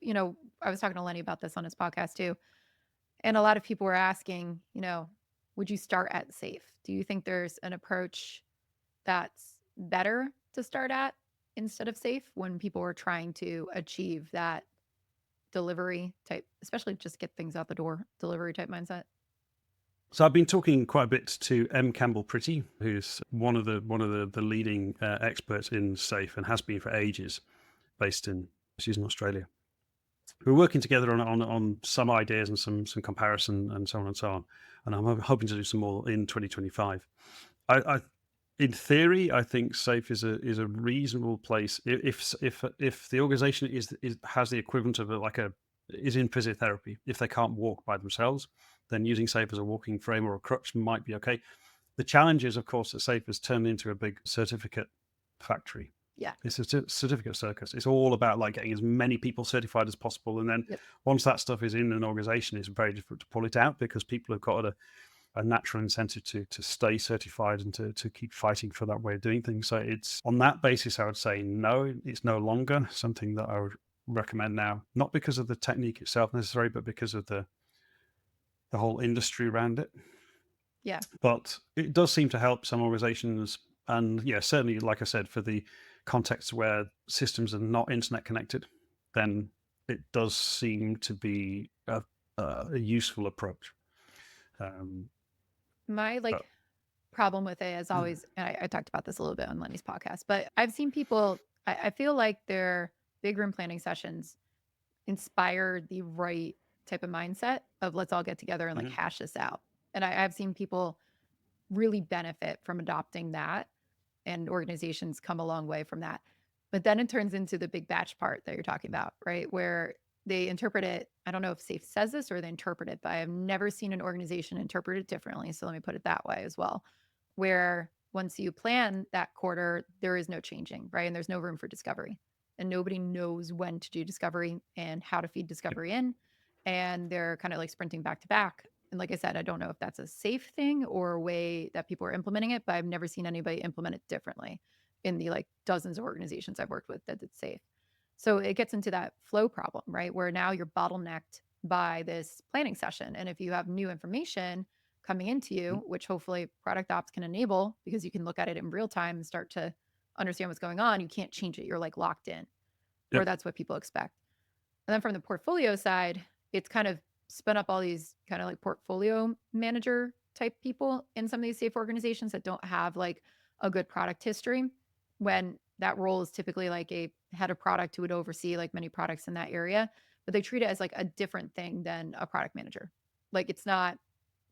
I was talking to Lenny about this on his podcast too. And a lot of people were asking, would you start at Safe? Do you think there's an approach that's better to start at instead of Safe when people are trying to achieve that delivery type, especially just get things out the door, delivery type mindset? So I've been talking quite a bit to M. Campbell Pretty, who's one of the leading experts in Safe and has been for ages, she's in Australia. We're working together on some ideas and some comparison and so on and so on. And I'm hoping to do some more in 2025. I in theory, I think Safe is a reasonable place if the organization has the equivalent of is in physiotherapy. If they can't walk by themselves, then using Safe as a walking frame or a crutch might be okay. The challenge is, of course, that Safe has turned into a big certificate factory. Yeah. It's a certificate circus. It's all about like getting as many people certified as possible. And then once that stuff is in an organization, it's very difficult to pull it out because people have got a natural incentive to stay certified and to keep fighting for that way of doing things. So it's on that basis, I would say, no, it's no longer something that I would recommend now, not because of the technique itself necessarily, but because of the whole industry around it. Yeah. But it does seem to help some organizations. And yeah, certainly, like I said, for the context where systems are not internet connected, then it does seem to be a useful approach. My problem with it is always, and I talked about this a little bit on Lenny's podcast, but I've seen people, I feel like their big room planning sessions inspire the right type of mindset of let's all get together and hash this out. And I've seen people really benefit from adopting that, and organizations come a long way from that. But then it turns into the big batch part that you're talking about, right? Where they interpret it. I don't know if Safe says this or they interpret it, but I have never seen an organization interpret it differently. So let me put it that way as well, where once you plan that quarter, there is no changing, right? And there's no room for discovery. And nobody knows when to do discovery and how to feed discovery in. And they're kind of like sprinting back to back. And like I said, I don't know if that's a Safe thing or a way that people are implementing it, but I've never seen anybody implement it differently. in the like dozens of organizations I've worked with that it's safe. So it gets into that flow problem, right? Where now you're bottlenecked by this planning session. And if you have new information coming into you, which hopefully product ops can enable because you can look at it in real time and start to understand what's going on, you can't change it. You're like locked in, or Yep. that's what people expect. And then from the portfolio side, it's kind of spun up all these kind of like portfolio manager type people in some of these safe organizations that don't have like a good product history, when that role is typically like a head of product who would oversee like many products in that area, but they treat it as like a different thing than a product manager. Like it's not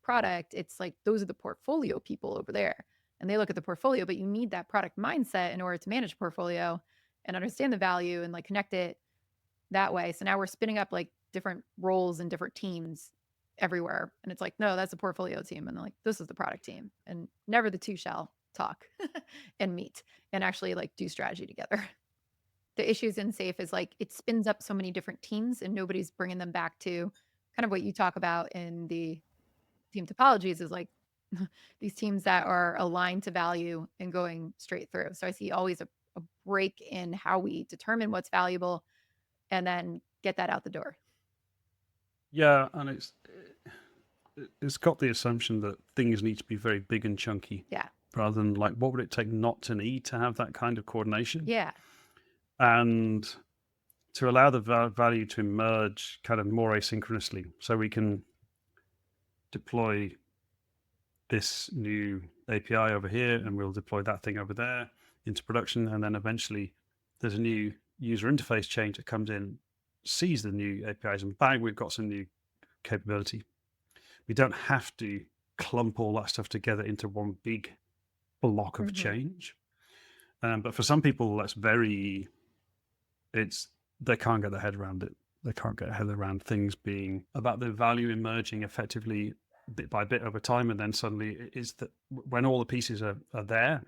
product, it's like those are the portfolio people over there. And they look at the portfolio, but you need that product mindset in order to manage a portfolio and understand the value and like connect it that way. So now we're spinning up like different roles and different teams everywhere. And it's like, no, that's a portfolio team. And they're like, this is the product team. And never the two shall talk and meet and actually like do strategy together. The issues in safe is like it spins up so many different teams and nobody's bringing them back to kind of what you talk about in the team topologies is like these teams that are aligned to value and going straight through. So I see always a break in how we determine what's valuable and then get that out the door. Yeah, and it's got the assumption that things need to be very big and chunky. Yeah. Rather than like, what would it take not to need to have that kind of coordination? Yeah. And to allow the value to emerge kind of more asynchronously, so we can deploy this new API over here, and we'll deploy that thing over there into production, and then eventually there's a new user interface change that comes in, sees the new APIs, and bang, we've got some new capability. We don't have to clump all that stuff together into one big block of change. But for some people, that's they can't get their head around it. They can't get their head around things being about the value emerging effectively bit by bit over time, and then suddenly it is that when all the pieces are there,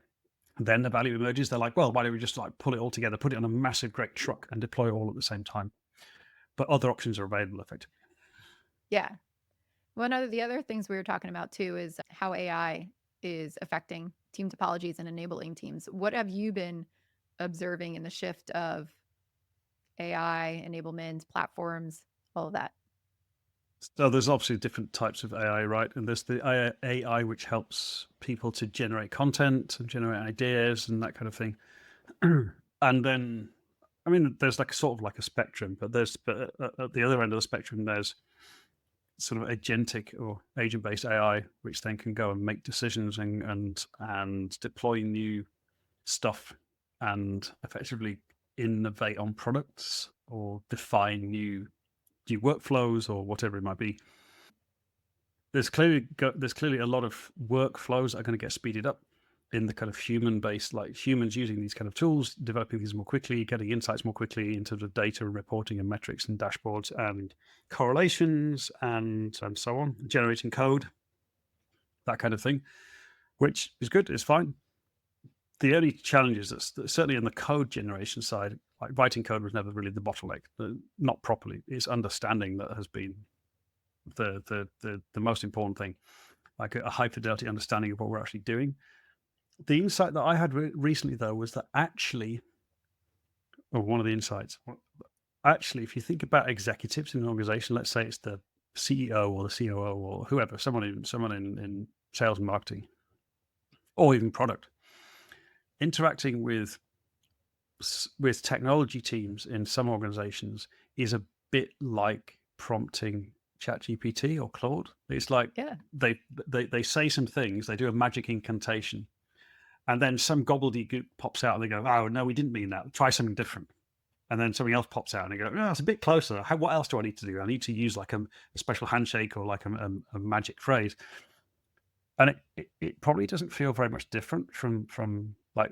then the value emerges. They're like, well, why don't we just like pull it all together, put it on a massive great truck and deploy it all at the same time? But other options are available effectively. Yeah. One of the other things we were talking about too is how AI is affecting team topologies and enabling teams. What have you been observing in the shift of AI, enablement, platforms, all of that? So there's obviously different types of AI, right? And there's the AI which helps people to generate content and generate ideas and that kind of thing. And then, I mean, there's like sort of like a spectrum, but at the other end of the spectrum, there's sort of agentic or agent-based AI, which then can go and make decisions and deploy new stuff and effectively innovate on products or define new workflows or whatever it might be. There's clearly a lot of workflows that are going to get speeded up in the kind of human-based, like humans using these kind of tools, developing these more quickly, getting insights more quickly in terms of data and reporting and metrics and dashboards and correlations and so on, generating code, that kind of thing, which is good, it's fine. The only challenge is that certainly in the code generation side, like writing code was never really the bottleneck, not properly. It's understanding that has been the most important thing, like a high fidelity understanding of what we're actually doing. The insight that I had recently, though, was that actually, or one of the insights, actually, if you think about executives in an organization, let's say it's the CEO or the COO or whoever, someone in sales and marketing, or even product, interacting with technology teams in some organizations is a bit like prompting ChatGPT or Claude. It's like they say some things, they do a magic incantation, and then some gobbledygook pops out and they go, oh, no, we didn't mean that. Try something different. And then something else pops out and they go, oh, it's a bit closer. What else do I need to do? I need to use like a special handshake or like a magic phrase. And it probably doesn't feel very much different from like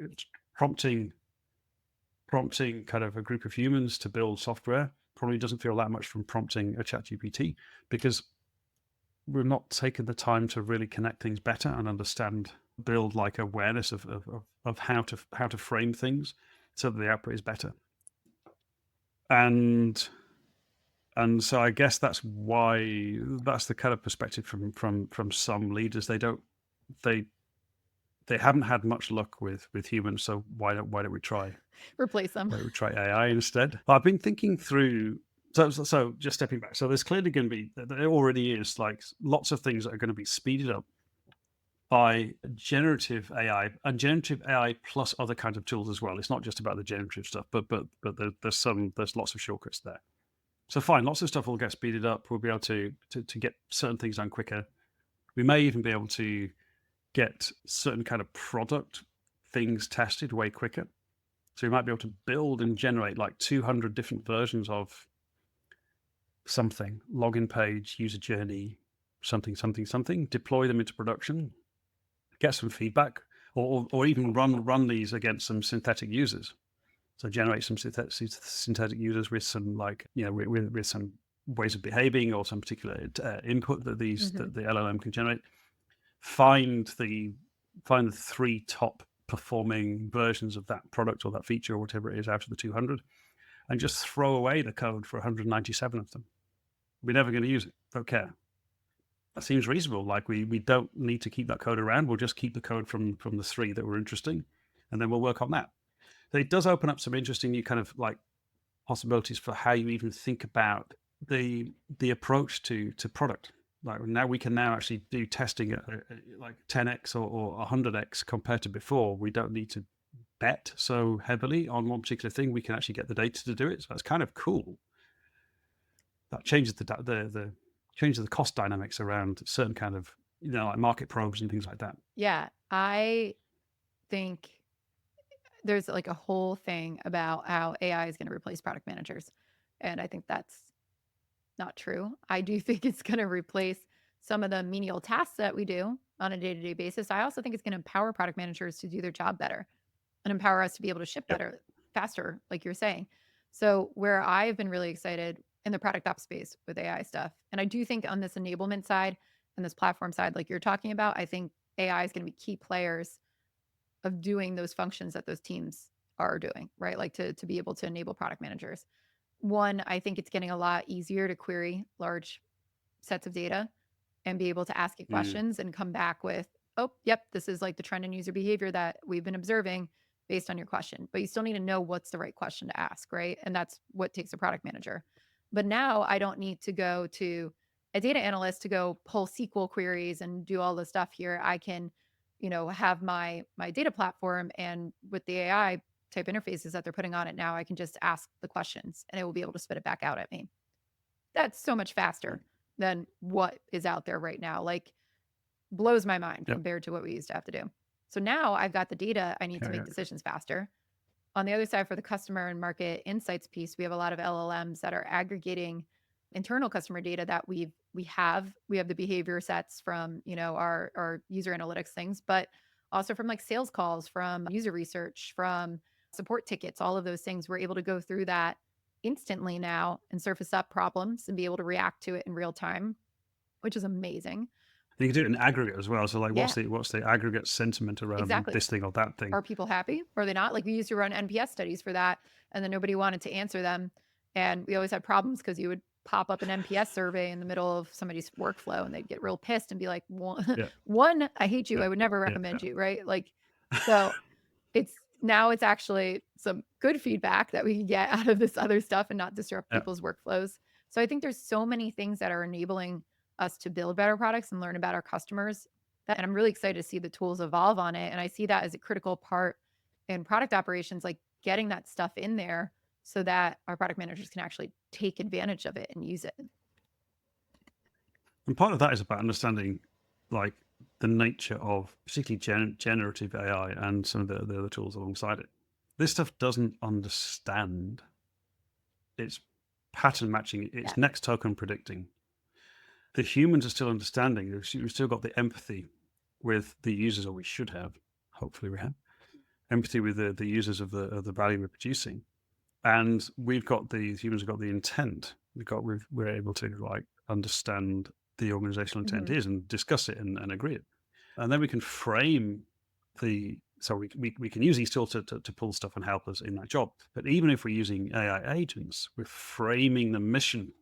prompting kind of a group of humans to build software. Probably doesn't feel that much from prompting a ChatGPT, because we're not taking the time to really connect things better and understand, build like awareness of how to frame things so that the output is better. And so I guess that's why that's the kind of perspective from some leaders. They they haven't had much luck with humans, so why don't we try Replace them. why don't we try AI instead? I've been thinking through. So just stepping back. So there's clearly going to be, there already is like lots of things that are going to be speeded up by generative AI, and generative AI plus other kinds of tools as well. It's not just about the generative stuff, but there's lots of shortcuts there. So fine, lots of stuff will get speeded up. We'll be able to get certain things done quicker. We may even be able to get certain kind of product things tested way quicker. So we might be able to build and generate like 200 different versions of something, login page, user journey, something, deploy them into production, get some feedback, or even run these against some synthetic users. So generate some synthetic users with some, like, with some ways of behaving or some particular input that the LLM can generate. Find the 3 top performing versions of that product or that feature or whatever it is out of the 200, and just throw away the code for 197 of them. We're never going to use it. Don't care. That seems reasonable. Like we don't need to keep that code around. We'll just keep the code from the 3 that were interesting, and then we'll work on that. So it does open up some interesting new kind of like possibilities for how you even think about the approach to product. Like now we can actually do testing at like 10x or 100x compared to before. We don't need to bet so heavily on one particular thing. We can actually get the data to do it. So that's kind of cool. That changes the cost dynamics around certain kind of, like market probes and things like that. Yeah, I think there's like a whole thing about how AI is going to replace product managers. And I think that's not true. I do think it's going to replace some of the menial tasks that we do on a day-to-day basis. I also think it's going to empower product managers to do their job better and empower us to be able to ship better, faster, like you're saying. So where I've been really excited in the product ops space with AI stuff, and I do think on this enablement side and this platform side, like you're talking about, I think AI is going to be key players of doing those functions that those teams are doing, right? Like to be able to enable product managers. One, I think it's getting a lot easier to query large sets of data and be able to ask it questions and come back with, oh, yep, this is like the trend in user behavior that we've been observing based on your question. But you still need to know what's the right question to ask, right? And that's what takes a product manager. But now I don't need to go to a data analyst to go pull SQL queries and do all the stuff here. I can, have my data platform, and with the AI type interfaces that they're putting on it now, I can just ask the questions and it will be able to spit it back out at me. That's so much faster than what is out there right now. Like, blows my mind compared to what we used to have to do. So now I've got the data. I need to make decisions faster. On the other side, for the customer and market insights piece, we have a lot of LLMs that are aggregating internal customer data that we have the behavior sets from, our user analytics things, but also from like sales calls, from user research, from support tickets, all of those things. We're able to go through that instantly now and surface up problems and be able to react to it in real time, which is amazing. You can do it in aggregate as well. So like, what's the aggregate sentiment around this thing or that thing? Are people happy? Are they not? Like, we used to run NPS studies for that, and then nobody wanted to answer them. And we always had problems because you would pop up an NPS survey in the middle of somebody's workflow and they'd get real pissed and be like, one, I hate you. I would never recommend you. Right. Like, so it's actually some good feedback that we can get out of this other stuff and not disrupt people's workflows. So I think there's so many things that are enabling us to build better products and learn about our customers. And I'm really excited to see the tools evolve on it. And I see that as a critical part in product operations, like getting that stuff in there so that our product managers can actually take advantage of it and use it. And part of that is about understanding like the nature of particularly generative AI and some of the other tools alongside it. This stuff doesn't understand. It's pattern matching. It's next token predicting. The humans are still understanding. We've still got the empathy with the users, or we should have. Hopefully we have empathy with the users of the value we're producing. And humans have got the intent. We're able to like understand the organizational intent is and discuss it and agree it. And then we can frame so we can use these tools to pull stuff and help us in that job. But even if we're using AI agents, we're framing the mission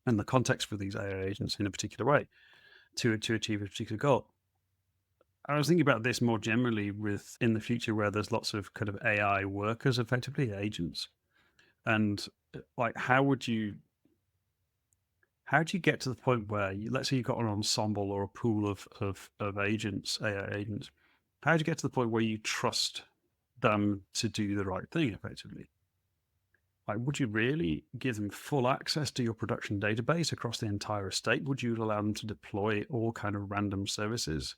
and the context for these AI agents in a particular way to achieve a particular goal. I was thinking about this more generally with in the future where there's lots of kind of AI workers, effectively agents, and like how do you get to the point where let's say you've got an ensemble or a pool of agents, AI agents, how do you get to the point where you trust them to do the right thing effectively? Like, would you really give them full access to your production database across the entire estate? Would you allow them to deploy all kind of random services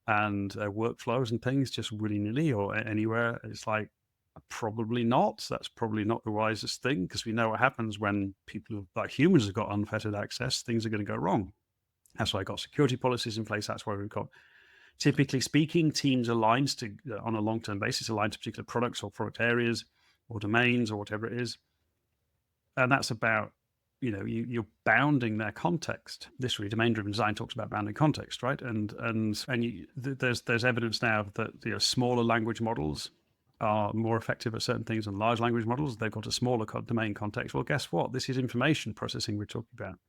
and workflows and things just willy-nilly or anywhere? It's like, probably not. That's probably not the wisest thing, because we know what happens when people like humans have got unfettered access. Things are going to go wrong. That's why I got security policies in place. That's why we've got, typically speaking, teams aligned to on a long-term basis, aligned to particular products or product areas or domains or whatever it is. And that's about, you're bounding their context. This really, domain-driven design talks about bounding context, right? And there's evidence now that smaller language models are more effective at certain things than large language models. They've got a smaller domain context. Well, guess what? This is information processing we're talking about.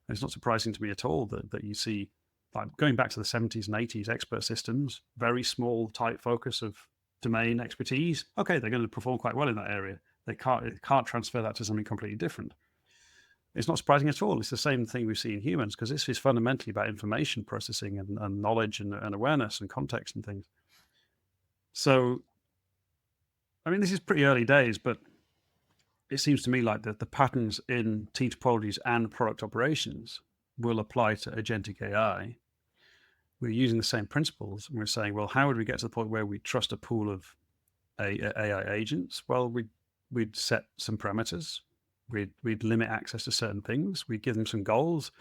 And it's not surprising to me at all that you see, like going back to the 70s and 80s, expert systems, very small, tight focus of domain expertise. Okay, they're going to perform quite well in that area. They can't transfer that to something completely different. It's not surprising at all. It's the same thing we see in humans, because this is fundamentally about information processing and knowledge and awareness and context and things. So, I mean, this is pretty early days, but it seems to me like the patterns in team topologies and product operations will apply to agentic AI. We're using the same principles, and we're saying, well, how would we get to the point where we trust a pool of AI agents? Well, we'd set some parameters. We'd limit access to certain things. We'd give them some goals.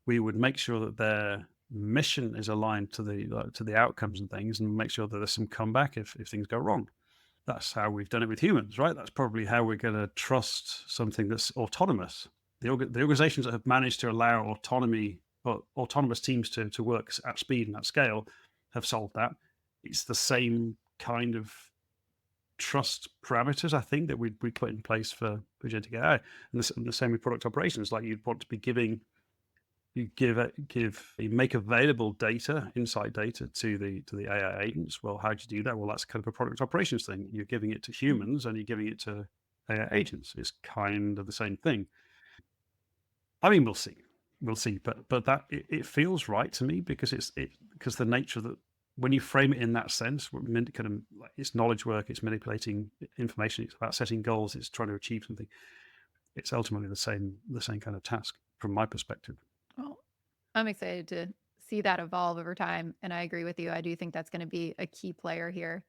We would make sure that their mission is aligned to the outcomes and things, and make sure that there's some comeback if things go wrong. That's how we've done it with humans, right? That's probably how we're going to trust something that's autonomous. The organizations that have managed to allow autonomous teams to work at speed and at scale have solved that. It's the same kind of trust parameters, I think, that we put in place for agentic AI, and the same with product operations. Like, you'd want to be you make available data, insight data to the AI agents. Well, how do you do that? Well, that's kind of a product operations thing. You're giving it to humans and you're giving it to AI agents. It's kind of the same thing. I mean, we'll see, but that it feels right to me, because because the nature that when you frame it in that sense, it's knowledge work, it's manipulating information, it's about setting goals, it's trying to achieve something. It's ultimately the same kind of task from my perspective. Well, I'm excited to see that evolve over time. And I agree with you. I do think that's going to be a key player here.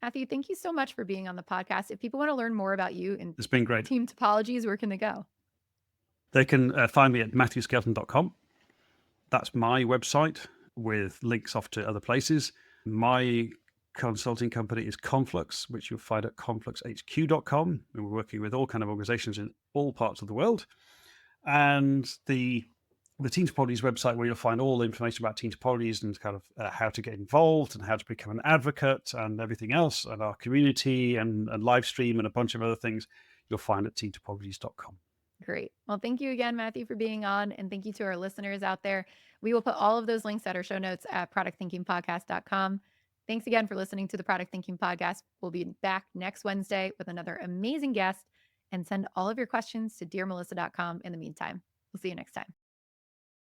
Matthew, thank you so much for being on the podcast. If people want to learn more about you and It's been great. Team Topologies, where can they go? They can find me at matthewskelton.com. That's my website with links off to other places. My consulting company is Conflux, which you'll find at confluxhq.com. And we're working with all kind of organizations in all parts of the world. And the Team Topologies website, where you'll find all the information about Team Topologies and kind of how to get involved and how to become an advocate and everything else, and our community and live stream and a bunch of other things, you'll find at teamtopologies.com. Great. Well, thank you again, Matthew, for being on. And thank you to our listeners out there. We will put all of those links at our show notes at productthinkingpodcast.com. Thanks again for listening to the Product Thinking Podcast. We'll be back next Wednesday with another amazing guest. And send all of your questions to dearmelissa.com in the meantime. We'll see you next time.